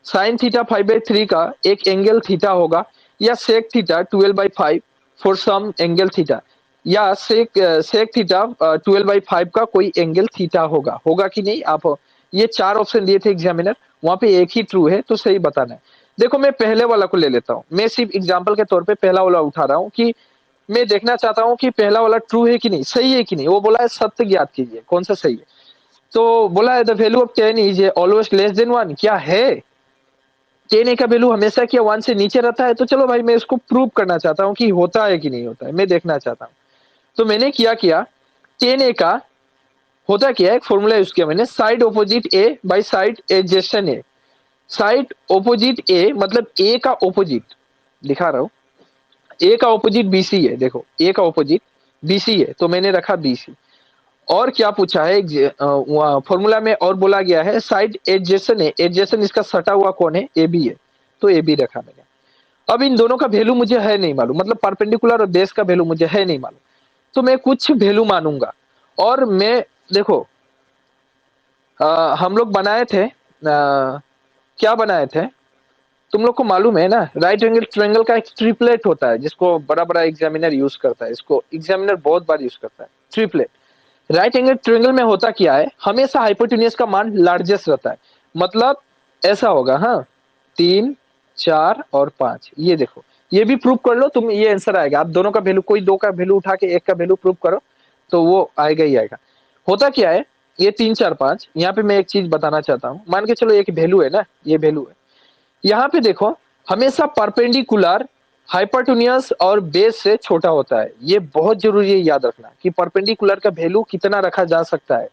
sine theta 5/3 का एक एंगल थीटा होगा, या sec theta 12/5 for some angle theta, या सेक थीटा 12/5 का कोई एंगल थीटा होगा, होगा कि नहीं आप? ये 4 ऑप्शन दिए थे एग्जामिनर, वहां पे एक ही ट्रू है, तो सही बताना है। देखो मैं पहले वाला को ले लेता हूँ, मैं सिर्फ एग्जाम्पल के तौर पे पहला वाला उठा रहा हूँ कि मैं देखना चाहता हूँ कि पहला वाला ट्रू है कि नहीं, सही है कि नहीं। वो बोला है सत्य ज्ञात कीजिए, कौन सा सही है? तो बोला है the value of 10 is always less than 1, क्या है? 10 का वैल्यू हमेशा क्या 1 से नीचे रहता है? तो चलो भाई मैं इसको प्रूव करना चाहता हूँ कि होता है कि नहीं होता है, मैं देखना चाहता हूँ। तो मैंने किया 10 का होता क्या है, एक फॉर्मूला यूज किया मैंने, side opposite A by side adjacent A. Side opposite A मतलब ए का ऑपोजिट, दिखा रहा हूं, ए का ऑपोजिट बीसी है, देखो ए का ऑपोजिट बीसी है, तो मैंने रखा बीसी। और क्या पूछा है फॉर्मूला में, और बोला गया है साइड एडजेसेंट है, एडजेसेंट इसका सटा हुआ कौन है? ए बी है, तो ए बी रखा मैंने। अब इन दोनों का वैल्यू मुझे है नहीं मालूम, मतलब परपेंडिकुलर और बेस का वैल्यू मुझे है नहीं मालूम, तो मैं कुछ वैल्यू मानूंगा। और मैं देखो हम लोग बनाए थे क्या बनाए थे, तुम लोग को मालूम है ना, राइट एंगल ट्रायंगल का एक ट्रिपलेट होता है जिसको बड़ा बड़ा एग्जामिनर यूज करता है, इसको एग्जामिनर बहुत बार यूज करता है, ट्रिपलेट। राइट एंगल ट्रायंगल में होता क्या है, हमेशा हाइपोटेन्यूज का मान लार्जेस्ट रहता है, मतलब ऐसा होगा, हाँ 3, 4 और 5, ये देखो, ये भी प्रूव कर लो तुम, ये आंसर आएगा। आप दोनों का वैल्यू, कोई दो का वैल्यू उठा के एक का वैल्यू प्रूव करो, तो वो आएगा ही आएगा। होता क्या है, ये 3, 4, 5, यहाँ पे मैं एक चीज बताना चाहता हूँ, मान के चलो एक वैल्यू है ना, ये वैल्यू है, यहाँ पे देखो हमेशा परपेंडिकुलर हाइपोटेन्यूज और बेस से छोटा होता है, ये बहुत जरूरी है याद रखना कि परपेंडिकुलर का वैल्यू कितना रखा जा सकता है,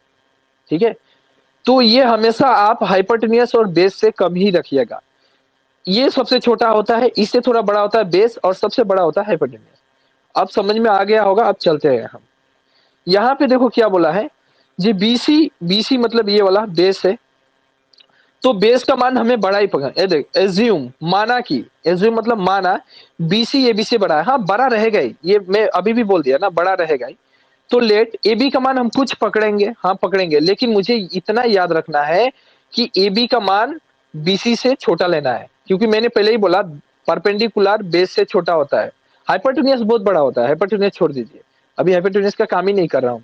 ठीक है। तो ये हमेशा आप हाइपोटेन्यूज और बेस से कम ही रखिएगा, ये सबसे छोटा होता है, इससे थोड़ा बड़ा होता है बेस, और सबसे बड़ा होता है हाइपोटेन्यूज। अब समझ में आ गया होगा, अब चलते हैं हम। यहाँ पे देखो क्या बोला है, जी बीसी, बीसी मतलब ये वाला बेस है, तो बेस का मान हमें बड़ा ही पकड़, ये देख एज्यूम, माना कि, एज्यूम मतलब माना बीसी ए बी से बड़ा है, हाँ बड़ा रहेगा ही, ये मैं अभी भी बोल दिया ना, बड़ा रहेगा ही। तो लेट ए बी का मान हम कुछ पकड़ेंगे, हाँ पकड़ेंगे, लेकिन मुझे इतना याद रखना है कि ए बी का मान बीसी से छोटा लेना है, क्योंकि मैंने पहले ही बोला परपेंडिकुलर बेस से छोटा होता है, हाइपोटेन्यूज बहुत बड़ा होता है, हाइपोटेन्यूज छोड़ दीजिए, अभी हाइपोटेन्यूज का काम ही नहीं कर रहा हूं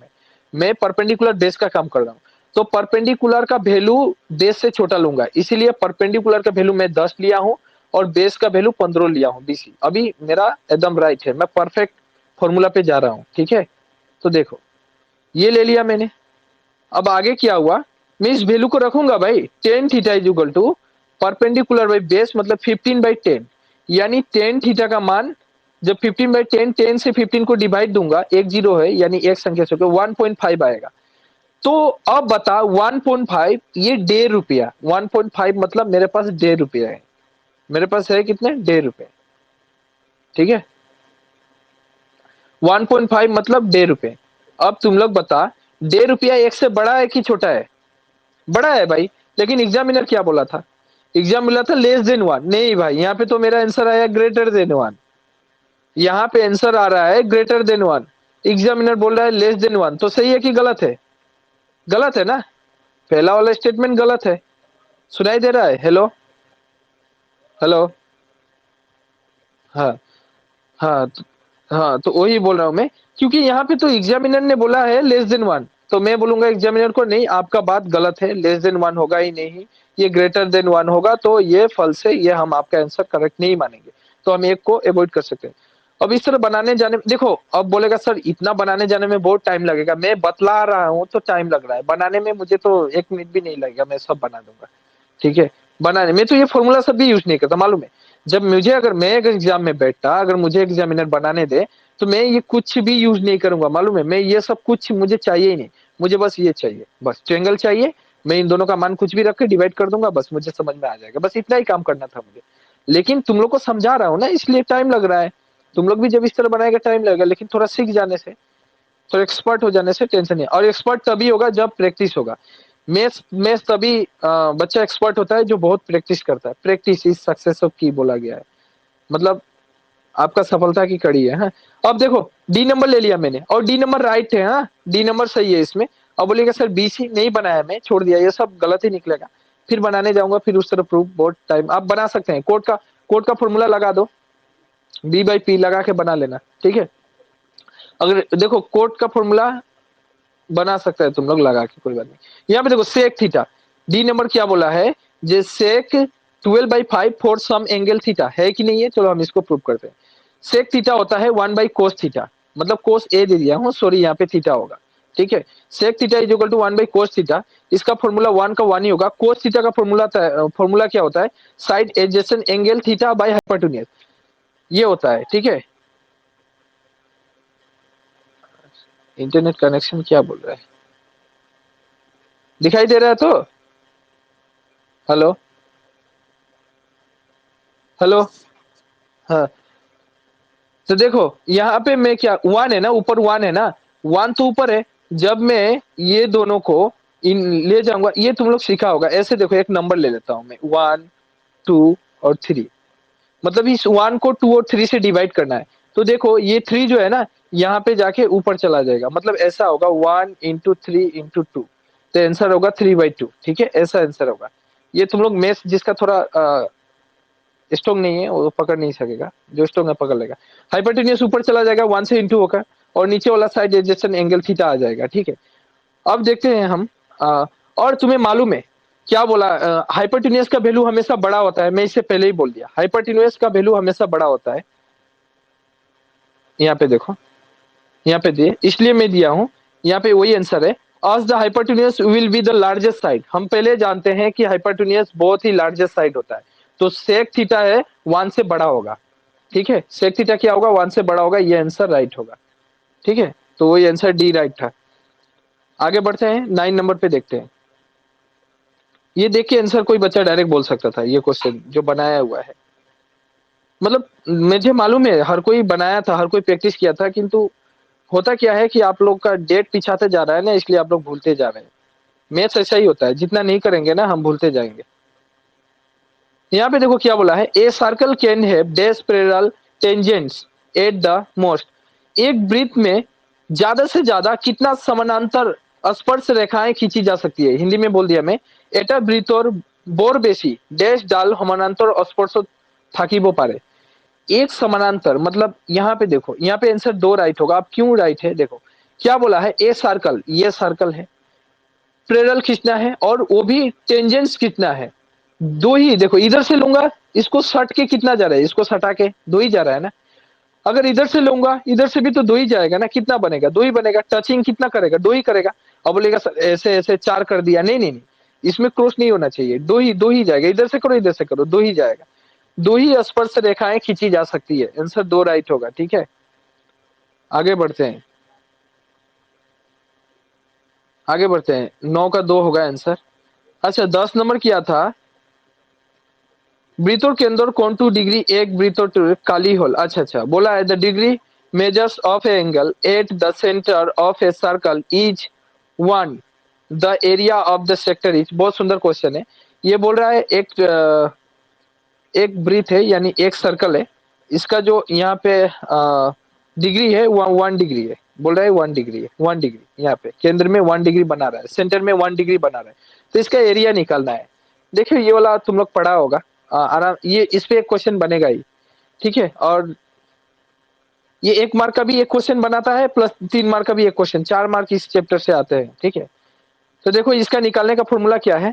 मैं परपेंडिकुलर बेस का काम कर रहा हूँ। तो परपेंडिकुलर का वैल्यू बेस से छोटा लूंगा, इसीलिए परपेंडिकुलर का वैल्यू मैं 10 लिया हूं और बेस का वैल्यू 15 लिया हूं, बीसी। अभी मेरा एकदम राइट है, मैं परफेक्ट फॉर्मूला पे जा रहा हूं, ठीक है। तो देखो ये ले लिया मैंने, अब आगे क्या हुआ, मैं इस वैल्यू को रखूंगा भाई, tan theta is equal to perpendicular by base मतलब 15/10, यानी टेन थीटा का मान जब 15/10, 10 से 15 को डिवाइड दूंगा, एक जीरो है यानी एक संख्या से 1.5 आएगा। तो अब बता 1.5, ये 1.5 रुपया, 1.5 मतलब मेरे पास 1.5 रुपया है, मेरे पास है कितने, 1.5 रुपये, ठीक है। 1.5 मतलब 1.5 रुपये। अब तुम लोग बता 1.5 रुपया एक से बड़ा है कि छोटा है? बड़ा है भाई, लेकिन एग्जामिनर क्या बोला था, एग्जाम बोला था लेस देन 1, नहीं भाई यहाँ पे तो मेरा आंसर आया ग्रेटर देन 1, यहाँ पे आंसर आ रहा है ग्रेटर देन 1, एग्जामिनर बोल रहा है लेस देन 1, तो सही है कि गलत है? गलत है ना, पहला वाला स्टेटमेंट गलत है। सुनाई दे रहा है? हेलो, हेलो, हाँ, हाँ, हाँ, तो वही बोल रहा हूं मैं, क्योंकि यहाँ पे तो एग्जामिनर ने बोला है लेस देन 1, तो मैं बोलूंगा एग्जामिनर को नहीं आपका बात गलत है, लेस देन 1 होगा ही नहीं, ये ग्रेटर देन 1 होगा, तो ये फॉल्स है, ये हम आपका आंसर करेक्ट नहीं मानेंगे, तो हम एक को अवॉइड कर सकते हैं। अब इस तरह बनाने जाने देखो, अब बोलेगा सर इतना बनाने जाने में बहुत टाइम लगेगा, मैं बतला रहा हूँ तो टाइम लग रहा है बनाने में, मुझे तो 1 मिनट भी नहीं लगेगा, मैं सब बना दूंगा, ठीक है। बनाने में, तो ये फॉर्मूला सब भी यूज नहीं करता, मालूम है। जब मुझे अगर मैं अगर एग्जाम में बैठता, अगर मुझे एग्जामिनर बनाने दे, तो मैं ये कुछ भी यूज नहीं करूंगा, मालूम है। मैं ये सब कुछ मुझे चाहिए ही नहीं, मुझे बस ये चाहिए, बस ट्रायंगल चाहिए। मैं इन दोनों का मान कुछ भी रख के डिवाइड कर दूंगा, बस मुझे समझ में आ जाएगा। बस इतना ही काम करना था मुझे। लेकिन तुम लोग को समझा रहा हूँ ना, इसलिए टाइम लग रहा है। तुम लोग भी जब इस तरह बनाएगा टाइम लगेगा, लेकिन थोड़ा सीख जाने से, तो एक्सपर्ट हो जाने से टेंशन नहीं। और एक्सपर्ट तभी होगा जब प्रैक्टिस होगा। मैथ्स मैथ्स तभी बच्चा एक्सपर्ट होता है जो बहुत प्रैक्टिस करता है। प्रैक्टिस इज सक्सेस ऑफ की बोला गया है, मतलब आपका सफलता की कड़ी है। हाँ? अब देखो, डी नंबर ले लिया मैंने, और डी नंबर राइट है। हाँ, डी नंबर सही है इसमें। अब बोलेगा सर बी सी नहीं बनाया, मैं छोड़ दिया, ये सब गलत ही निकलेगा। फिर बनाने जाऊंगा, फिर उस तरह प्रूफ, बहुत टाइम। आप बना सकते हैं, कोड का फॉर्मूला लगा दो, बी बाई पी लगा के बना लेना, ठीक है। अगर देखो कोड का फॉर्मूला बना सकते हैं तुम लोग लगा के, कोई बात नहीं। यहाँ पे देखो सेक थीटा, डी नंबर क्या बोला है, जे सेक 12/5 फॉर सम एंगल थीटा, है कि नहीं है। चलो हम इसको प्रूव करते हैं। सेक थीटा होता है 1/cos थीटा, मतलब कोस ए दे दिया हूँ, सॉरी यहाँ पे थीटा होगा, ठीक है। Sec theta is equal to 1/cos theta. इसका फॉर्मूला 1 का 1 ही होगा। कोस थीटा का फॉर्मूला क्या होता है, side adjacent angle theta by hypotenuse, ये होता है, ठीक है। इंटरनेट कनेक्शन क्या बोल रहा है, दिखाई दे रहा है तो। Hello hello. हाँ, तो देखो यहाँ पे मैं क्या, वन है ना, ऊपर वन है ना, वन तो ऊपर है। जब मैं ये दोनों को इन ले जाऊंगा, ये तुम लोग सीखा होगा। ऐसे देखो, एक नंबर ले लेता हूं मैं, 1 2 और 3, मतलब इस 1 को 2 और 3 से डिवाइड करना है। तो देखो ये 3 जो है ना, यहाँ पे जाके ऊपर चला जाएगा, मतलब ऐसा होगा 1 × 3 × 2, तो आंसर होगा 3/2, ठीक है। ऐसा आंसर होगा। ये तुम लोग मैथ्स जिसका थोड़ा स्ट्रॉन्ग नहीं है वो पकड़ नहीं सकेगा, जो स्ट्रॉन्ग है पकड़ लेगा। हाइपोटेन्यूज ऊपर चला जाएगा 1 से इंटू होकर, और नीचे वाला साइड एडजेसेंट एंगल थीटा आ जाएगा, ठीक है। अब देखते हैं हम। और तुम्हें मालूम है क्या बोला, हाइपोटेन्यूज का वैल्यू हमेशा बड़ा होता है। मैं इससे पहले ही बोल दिया, हाइपोटेन्यूज का वैल्यू हमेशा बड़ा होता है। यहाँ पे देखो, यहाँ पे दिए, इसलिए मैं दिया हूँ। यहाँ पे वही आंसर है, as the hypotenuse will be the largest side। हम पहले जानते हैं कि हाइपोटेन्यूज बहुत ही लार्जेस्ट साइड होता है, तो सेक थीटा है 1 से बड़ा होगा, ठीक है। सेक थीटा क्या होगा, 1 से बड़ा होगा, ये आंसर राइट होगा, ठीक है। तो वही आंसर डी राइट था। आगे बढ़ते हैं, 9 नंबर पे देखते हैं। ये देख के आंसर कोई बच्चा डायरेक्ट बोल सकता था, ये क्वेश्चन जो बनाया हुआ है, मतलब मुझे मालूम है हर कोई बनाया था, हर कोई प्रैक्टिस किया था, किंतु होता क्या है कि आप लोग का डेट पिछाते जा रहा है ना, इसलिए आप लोग भूलते जा रहे हैं। मैथ्स ऐसा ही होता है, जितना नहीं करेंगे ना हम भूलते जाएंगे। यहाँ पे देखो क्या बोला है, a circle can have dash parallel tangents at the most. एक वृत्त में ज्यादा से ज्यादा कितना समानांतर स्पर्श रेखाएं खींची जा सकती है। हिंदी में बोल दिया मैं, एटा वृत्तोर बोर बेसी डैश डाल समानांतर स्पर्श থাকিব पारे। एक समानांतर मतलब, यहाँ पे देखो, यहाँ पे आंसर 2 राइट होगा। अब क्यों राइट है देखो, क्या बोला है, ए सर्कल, ये सर्कल है, पैरेलल खींचना है, और वो भी टेंजेंट्स खींचना है। दो ही देखो, इधर से लूंगा, इसको सट के कितना जा रहा है, इसको सटा के 2 ही जा रहा है ना। अगर इधर से लूंगा, इधर से भी तो 2 ही जाएगा ना, कितना बनेगा, 2 ही बनेगा। टचिंग कितना करेगा, 2 ही करेगा। अब बोलेगा सर ऐसे ऐसे 4 कर दिया, नहीं नहीं नहीं, इसमें क्रॉस नहीं होना चाहिए, 2 ही जाएगा। इधर से करो, इधर से करो, 2 ही जाएगा। 2 ही स्पर्श रेखाएं खींची जा सकती है, आंसर 2 राइट होगा, ठीक है। आगे बढ़ते हैं, आगे बढ़ते हैं, 9 का 2 होगा आंसर। अच्छा, 10 नंबर किया था, वृत्तों के अंदर कौन टू डिग्री एक वृत्त काली होल। अच्छा अच्छा, बोला है the degree measures of angle at the centre of a circle is 1, the area of the sector is. बहुत सुंदर क्वेश्चन है। ये बोल रहा है एक वृत्त है, यानी एक सर्कल है, इसका जो यहाँ पे डिग्री है वो 1 डिग्री है। बोल रहा है 1 डिग्री है, 1 डिग्री, यहाँ पे केंद्र में 1 डिग्री बना रहा है, सेंटर में 1 डिग्री बना रहा है, तो इसका एरिया निकालना है। देखिए ये वाला तुम लोग पढ़ा होगा आराम, ये इस पे एक क्वेश्चन बनेगा ही, ठीक है। और ये 1 मार्क का भी एक क्वेश्चन बनाता है, प्लस 3 मार्क का भी एक क्वेश्चन, 4 मार्क इस चैप्टर से आते हैं, ठीक है। तो देखो इसका निकालने का फॉर्मूला क्या है,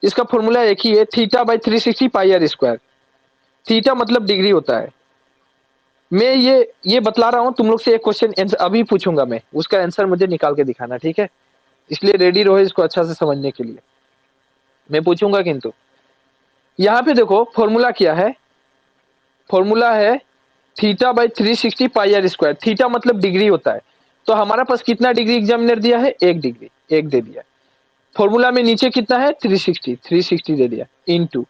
इसका फॉर्मूला एक ही है, θ/360 πr²। थीटा मतलब डिग्री होता है। मैं ये बतला रहा हूँ तुम लोग से, एक क्वेश्चन अभी पूछूंगा मैं, उसका आंसर मुझे निकाल के दिखाना, ठीक है। इसलिए रेडी रहो इसको अच्छा से समझने के लिए, मैं पूछूंगा किंतु। यहाँ पे देखो फॉर्मूला क्या है, फॉर्मूला है theta by 360 pi r square. Theta मतलब डिग्री होता है, तो हमारा पास कितना डिग्री एग्जामिनर दिया है, 1 डिग्री, 1 दे दिया। फॉर्मूला में नीचे कितना है, 360, 360 दे दिया, इनटू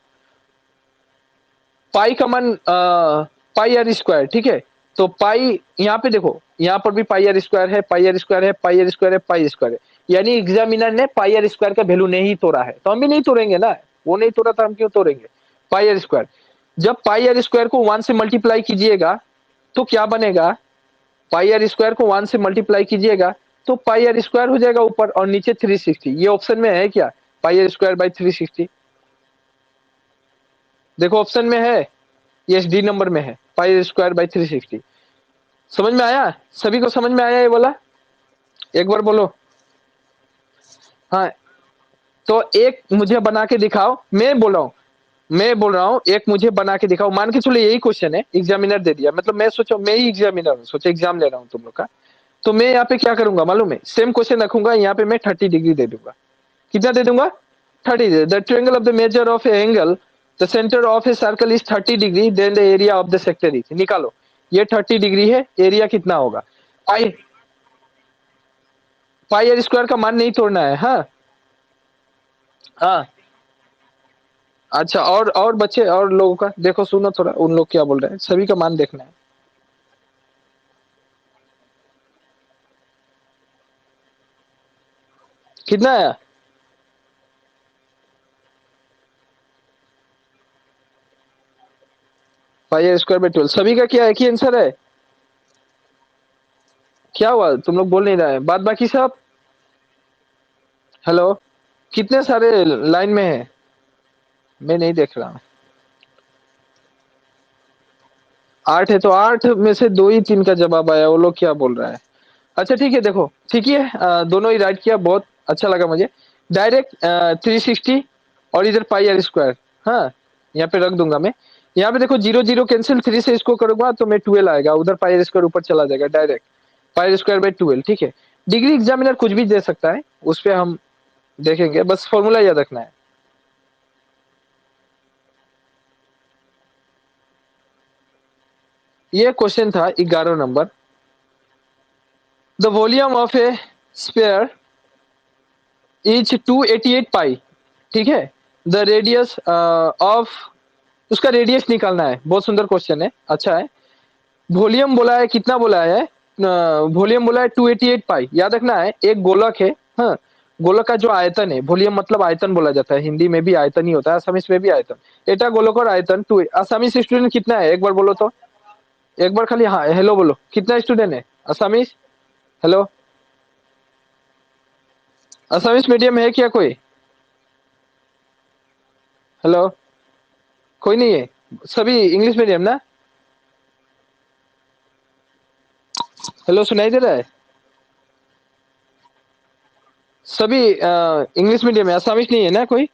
पाई का मान पाई आर स्क्वायर, ठीक है। तो पाई यहाँ पे देखो, यहाँ पर भी पाई आर स्क्वायर है, पाई आर स्क्वायर है, पाई आर स्क्वायर है, पाई स्क्वायर है, यानी एग्जामिनर ने पाई आर स्क्वायर का वैल्यू नहीं तोड़ा है, तो हम भी नहीं तोड़ेंगे ना, वो नहीं तोड़ा था हम क्यों तोड़ेंगे। पाई आर स्क्वायर, जब पाई आर स्क्वायर को 1 से मल्टीप्लाई कीजिएगा तो क्या बनेगा, पाई आर स्क्वायर को 1 से मल्टीप्लाई कीजिएगा तो पाई आर स्क्वायर हो जाएगा ऊपर, और नीचे 360। ये ऑप्शन में है क्या, पाई आर स्क्वायर बाई 360, देखो ऑप्शन में है, यस डी नंबर में है, पाई स्क्वायर बाई 360। समझ में आया, सभी को समझ में आया ये बोला, एक बार बोलो। हाँ, तो एक मुझे बना के दिखाओ, मैं बोल रहा हूँ, मैं बोल रहा हूँ एक मुझे बना के दिखाओ, मान के चलो यही क्वेश्चन है, एग्जामिनर दे दिया, मतलब मैं सोचो मैं ही एग्जामिनर हूँ, सोचो एग्जाम ले रहा हूँ तुम लोग का, तो मैं यहाँ पे क्या करूंगा मालूम है, सेम क्वेश्चन रखूंगा, यहाँ पे मैं 30 डिग्री दे दूंगा। कितना दे दूंगा, 30। The triangle of the measure of a angle, the centre of a circle is 30 degree, then the area of the sector is, निकालो। ये 30 डिग्री है, एरिया कितना होगा, पाई, पाई आर स्क्वायर का मान नहीं तोड़ना है। हाँ हाँ, अच्छा, और बच्चे और लोगों का देखो, सुनो थोड़ा, उन लोग क्या बोल रहे हैं, सभी का मान देखना है। कितना आया, पाई आर स्क्वायर बाई 12, सभी का क्या एक ही आंसर है, क्या हुआ तुम लोग बोल नहीं रहे हैं, बाद बाकी सब, हेलो, कितने सारे लाइन में है, मैं नहीं देख रहा हूँ। 8 है, तो 8 में से 2 ही 3 का जवाब आया, वो लोग क्या बोल रहा है। अच्छा ठीक है, देखो ठीक ही है, दोनों ही राइट किया, बहुत अच्छा लगा मुझे। डायरेक्ट 360 और इधर पाई आर स्क्वायर, हाँ यहाँ पे रख दूंगा मैं। यहाँ पे देखो 0 0 कैंसिल, 3 से इसको करूंगा तो मैं 12 आएगा, उधर पाई आर स्क्वायर ऊपर चला जाएगा, direct pi r square by 12, ठीक है। डिग्री एग्जामिनर कुछ भी दे सकता है, उस पर हम देखेंगे, बस फॉर्मूला याद रखना है। ये क्वेश्चन था 11 number. The volume of A spare is 288 पाई, ठीक है। द रेडियस ऑफ, उसका रेडियस निकालना है, बहुत सुंदर क्वेश्चन है, अच्छा है। वॉल्यूम बोला है, कितना बोला है, वॉल्यूम बोला है 288 पाई, याद रखना है, एक गोलक है, हाँ, गोलक का जो आयतन है, वॉल्यूम मतलब आयतन बोला जाता है, हिंदी में भी आयतन ही होता है, असमिस में भी आयतन, एटा गोलक और आयतन टू। असमिस स्टूडेंट कितना है, एक बार बोलो तो, एक बार खाली हाँ हेलो बोलो, कितना स्टूडेंट है असमिस, हेलो, असमिस मीडियम है क्या कोई, हेलो, कोई नहीं है, सभी इंग्लिश मीडियम ना, हेलो सुनाई दे रहा है, सभी इंग्लिश मीडियम है, असमिस नहीं है ना कोई।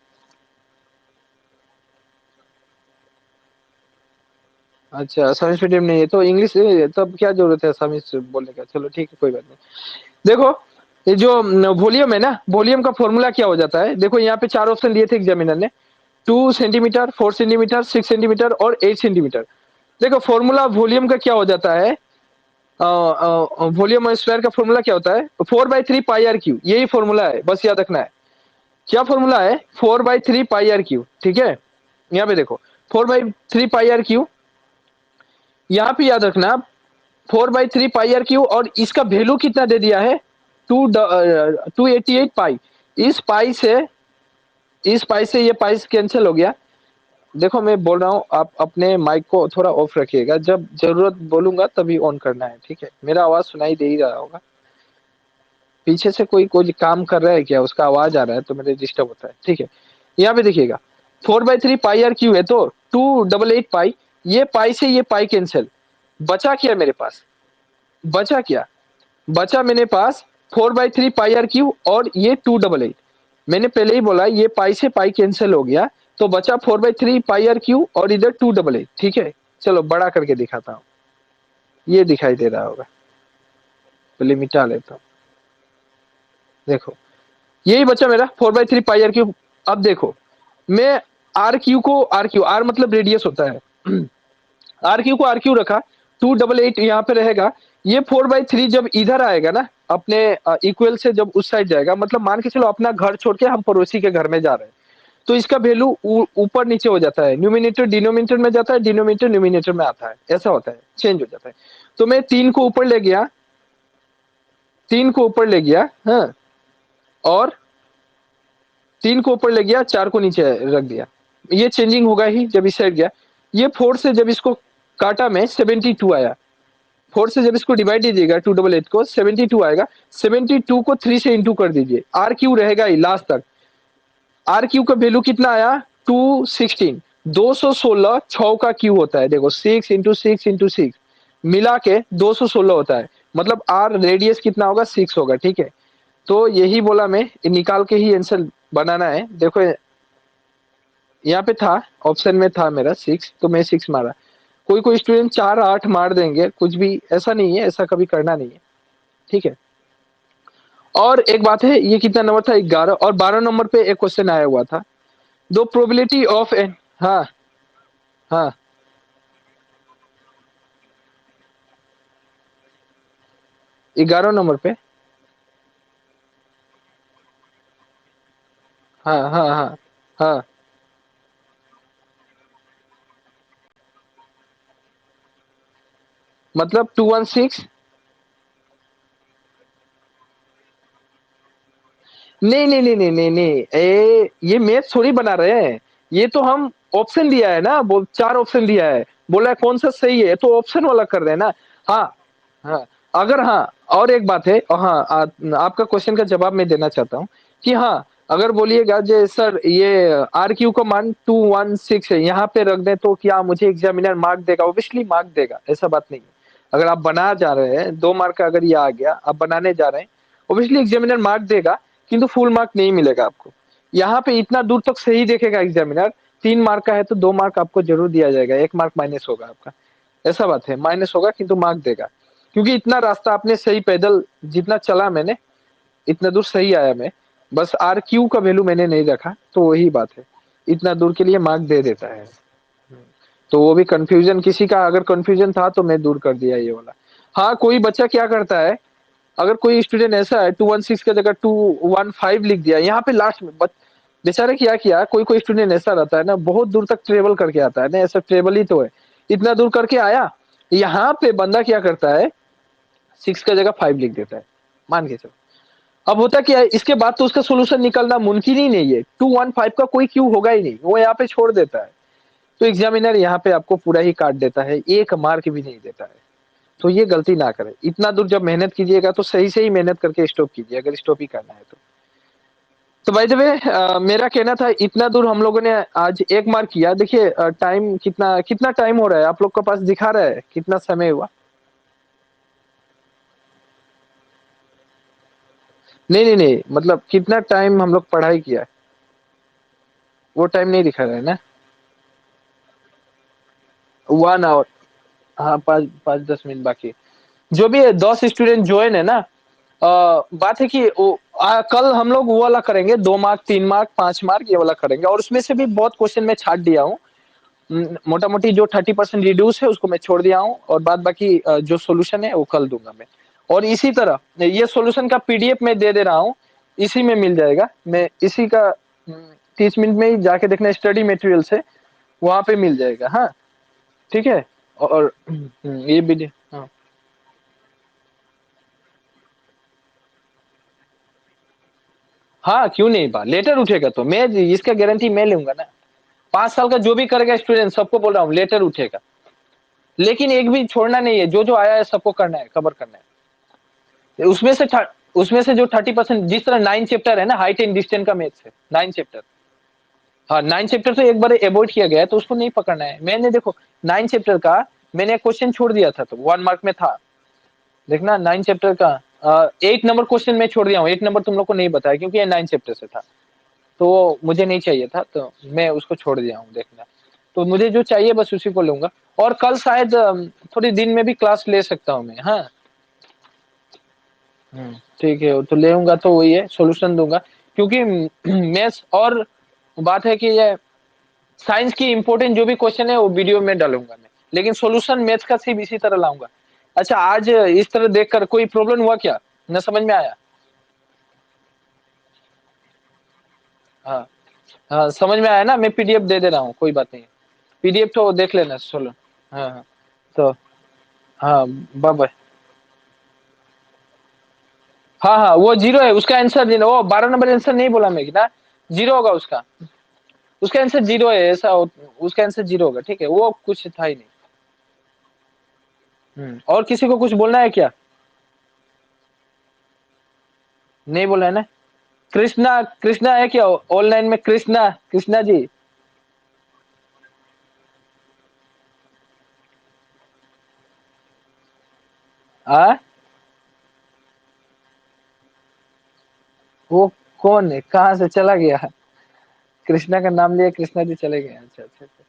अच्छा, असमिस मीडियम नहीं है तो इंग्लिश, तब क्या जरूरत है असमिस बोलने का, चलो ठीक है कोई बात नहीं। देखो ये जो वॉल्यूम है ना, वॉल्यूम का फॉर्मूला क्या हो जाता है, देखो यहाँ पे 4 ऑप्शन दिए थे एग्जामिनर ने, 2 सेंटीमीटर, 4 सेंटीमीटर, 6 सेंटीमीटर और 8 सेंटीमीटर। देखो फॉर्मूला वॉल्यूम का क्या हो जाता है, वॉल्यूम स्क्वायर का फॉर्मूला क्या होता है, 4/3 पाई आर क्यू, यही फॉर्मूला है, बस याद रखना है। क्या फॉर्मूला है, 4/3 पाई आर क्यू, ठीक है। यहाँ पे देखो 4/3 पाई आर क्यू, यहाँ पे याद रखना 4/3 पाई आर क्यू, और इसका वैल्यू कितना दे दिया है, 288 पाई। इस पाई से, इस पाई से ये पाई कैंसिल हो गया। देखो मैं बोल रहा हूँ, आप अपने माइक को थोड़ा ऑफ रखिएगा, जब जरूरत बोलूंगा तभी ऑन करना है, ठीक है। मेरा आवाज सुनाई दे ही रहा होगा, पीछे से कोई कोई काम कर रहा है क्या, उसका आवाज आ रहा है तो मेरे डिस्टर्ब होता है, ठीक है। यहाँ पे देखिएगा 4/3 पाई आर क्यू है, तो 288 पाई, ये पाई से ये पाई कैंसिल, बचा क्या मेरे पास, बचा क्या, बचा मेरे पास 4/3 पाई आर क्यू और ये 288। मैंने पहले ही बोला ये पाई से पाई कैंसिल हो गया, तो बचा 4/3 पाई आर क्यू और इधर 288, ठीक है। चलो बड़ा करके दिखाता हूँ, ये दिखाई दे रहा होगा, पहले मिटा लेता हूँ। देखो यही बचा मेरा 4/3 पाई आर क्यू। अब देखो मैं आर क्यू को आर क्यू, आर मतलब रेडियस होता है। आर क्यू को आर क्यू रखा, 288 यहाँ पे रहेगा। ये 4/3 जब इधर आएगा ना, अपने इक्वल से जब उस साइड जाएगा, मतलब मान के चलो अपना घर छोड़ के हम पड़ोसी के घर में जा रहे हैं, तो इसका वैल्यू ऊपर नीचे हो जाता है, न्यूमिनेटर डिनोमिनेटर में जाता है, डिनोमिनेटर न्यूमिनेटर में आता है, ऐसा होता है, चेंज हो जाता है। तो मैं 3 को ऊपर ले गया, 3 को ऊपर ले गया, हाँ, और 3 को ऊपर ले गया, 4 को नीचे रख दिया। ये चेंजिंग होगा ही जब इस साइड गया। ये 4 से जब इसको काटा मैं 72 आया। 4 से जब इसको डिवाइड दीजिएगा 288 को 72 आएगा। 72 को 3 से इंटू कर दीजिए, आर क्यू रहेगा ही लास्ट तक। आर क्यू का वैल्यू कितना आया? 216। 216 6 का क्यू होता है, देखो 6 इंटू 6 इंटू 6 मिला के 216 होता है। मतलब आर रेडियस कितना होगा? 6 होगा, ठीक है। तो यही बोला मैं, निकाल के ही आंसर बनाना है। देखो यहाँ पे था, ऑप्शन में था मेरा 6, तो मैं 6 मारा। कोई कोई स्टूडेंट 4 8 मार देंगे, कुछ भी ऐसा नहीं है, ऐसा कभी करना नहीं है, ठीक है। और एक बात है, ये कितना नंबर था? 11, और 12 नंबर पे एक क्वेश्चन आया हुआ था, दो प्रोबेबिलिटी ऑफ एन, हाँ हाँ 11 नंबर पे, हाँ हाँ हाँ हाँ। मतलब 216, नहीं नहीं नहीं नहीं नहीं नहीं, ये मैथ थोड़ी बना रहे हैं। ये तो हम ऑप्शन दिया है ना, वो 4 ऑप्शन दिया है, बोला है कौन सा सही है, तो ऑप्शन वाला कर रहे हैं ना। हाँ हाँ, अगर हाँ, और एक बात है, हाँ, आपका क्वेश्चन का जवाब मैं देना चाहता हूँ कि हाँ, अगर बोलिएगा जे सर ये आर क्यू का मान 216 है, यहाँ पे रख दें, तो क्या मुझे एग्जामिनर मार्क देगा? ऑब्वियसली मार्क देगा, ऐसा बात नहीं है। अगर आप बना जा रहे हैं, 2 मार्क का अगर ये आ गया, आप बनाने जा रहे हैं, ऑब्वियसली एग्जामिनर मार्क देगा, किंतु फुल मार्क नहीं मिलेगा आपको। यहाँ पे इतना दूर तक सही देखेगा एग्जामिनर, 3 मार्क का है तो 2 मार्क आपको जरूर दिया जाएगा, 1 मार्क माइनस होगा आपका। ऐसा बात है, माइनस होगा किंतु मार्क देगा। क्योंकि इतना रास्ता आपने सही पैदल जितना चला मैंने, इतना दूर सही आया मैं, बस आर क्यू का वैल्यू मैंने नहीं रखा, तो वही बात है। इतना दूर के लिए मार्क दे देता है। तो वो भी कंफ्यूजन, किसी का अगर कंफ्यूजन था तो मैं दूर कर दिया ये वाला। हाँ, कोई बच्चा क्या करता है, अगर कोई स्टूडेंट ऐसा है 216 की जगह 215 लिख दिया यहाँ पे लास्ट में, बेचारे क्या किया, कोई कोई स्टूडेंट ऐसा रहता है ना, बहुत दूर तक ट्रेवल करके आता है ना, ऐसा ट्रेवल ही तो है, इतना दूर करके आया, यहाँ पे बंदा क्या करता है, 6 का जगह 5 लिख देता है, मान के चलो। अब होता क्या है, इसके बाद तो उसका सोल्यूशन निकलना मुमकिन ही नहीं है, 215 का कोई क्यू होगा ही नहीं, वो यहाँ पे छोड़ देता है। तो एग्जामिनर यहाँ पे आपको पूरा ही काट देता है, 1 मार्क भी नहीं देता है। तो ये गलती ना करें, इतना दूर जब मेहनत कीजिएगा तो सही से ही मेहनत करके स्टॉप कीजिए, अगर स्टॉप ही करना है तो। तो बाय द वे, मेरा कहना था, इतना दूर हम लोगों ने आज 1 मार्क किया। देखिए टाइम कितना कितना टाइम हो रहा है, आप लोग के पास दिखा रहा है कितना समय हुआ? नहीं नहीं नहीं, मतलब कितना टाइम हम लोग पढ़ाई किया है, वो टाइम नहीं दिखा रहा है ना? 1 आवर, हाँ, 5-10 मिनट बाकी है। जो भी है, 10 स्टूडेंट ज्वाइन है ना, बात है कि कल हम लोग वो वाला करेंगे, 2 मार्क 3 मार्क 5 मार्क ये वाला करेंगे, और उसमें से भी बहुत क्वेश्चन मैं छाट दिया हूँ। मोटा मोटी जो 30% रिड्यूस है उसको मैं छोड़ दिया हूँ, और बाद बाकी जो सोल्यूशन है वो कल दूंगा मैं। और इसी तरह ये सोल्यूशन का पीडीएफ मैं दे दे रहा हूँ, इसी में मिल जाएगा। मैं इसी का 30 मिनट में ही जाके देखना, स्टडी मटेरियल से वहां पे मिल जाएगा, हाँ, ठीक है। और ये वीडियो, हाँ हाँ, क्यों नहीं, बा लेटर उठेगा तो मैं इसका गारंटी मैं लूंगा ना। 5 साल का जो भी करेगा स्टूडेंट, सबको बोल रहा हूँ लेटर उठेगा। लेकिन एक भी छोड़ना नहीं है, जो जो आया है सबको करना है, कवर करना है। उसमें से जो 30%, जिस तरह 9 चैप्टर है ना, हाइट एंड डिस्टेंस का मैथ्स है 9 चैप्टर। हाँ, 9 चैप्टर तो एक बार अवॉइड किया गया है, तो उसको नहीं पकड़ना है। मैंने देखो 9 चैप्टर का मैंने एक क्वेश्चन छोड़ दिया था, तो 1 मार्क में था। देखना 9 चैप्टर का 8 नंबर क्वेश्चन मैं छोड़ दिया हूँ, 1 नंबर तुम लोग को नहीं बताया क्योंकि ये 9 चैप्टर से था, तो मुझे नहीं चाहिए था, तो मैं उसको छोड़ दिया हूँ, देखना। तो मुझे जो चाहिए बस उसी को लूंगा। और कल शायद थोड़ी दिन में भी क्लास ले सकता हूँ मैं, हाँ। ठीक है, तो लेऊंगा तो वही है, सॉल्यूशन दूंगा। क्योंकि मैथ्स और बात है कि ये साइंस की इंपॉर्टेंट जो भी क्वेश्चन है वो वीडियो में डालूंगा मैं, लेकिन सॉल्यूशन मैथ्स का सिर्फ इसी तरह लाऊंगा। अच्छा, आज इस तरह देखकर कोई प्रॉब्लम हुआ क्या, न समझ में आया? हाँ हाँ, समझ में आया ना, मैं पीडीएफ दे दे रहा हूँ, कोई बात नहीं। पीडीएफ तो देख लेना, सोलो। हाँ हाँ। तो हाँ, बाय बाय। हाँ हाँ, वो जीरो है, उसका आंसर जीरो, वो 12 नंबर आंसर नहीं बोला मैं ना, जीरो होगा उसका। उसका आंसर जीरो है, ऐसा उसका आंसर जीरो होगा, ठीक है, वो कुछ था ही नहीं। और किसी को कुछ बोलना है क्या? नहीं बोला है ना? कृष्णा, कृष्णा है क्या ऑनलाइन में? कृष्णा, कृष्णा जी। आ वो कौन है, कहाँ से चला गया? कृष्णा का नाम लिया, कृष्णा जी चले गए, अच्छा अच्छा अच्छा।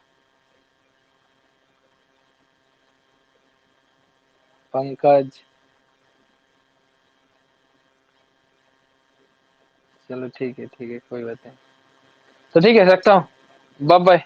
पंकज, चलो ठीक है ठीक है, कोई बात नहीं। तो ठीक है, रखता हूँ, बाय बाय।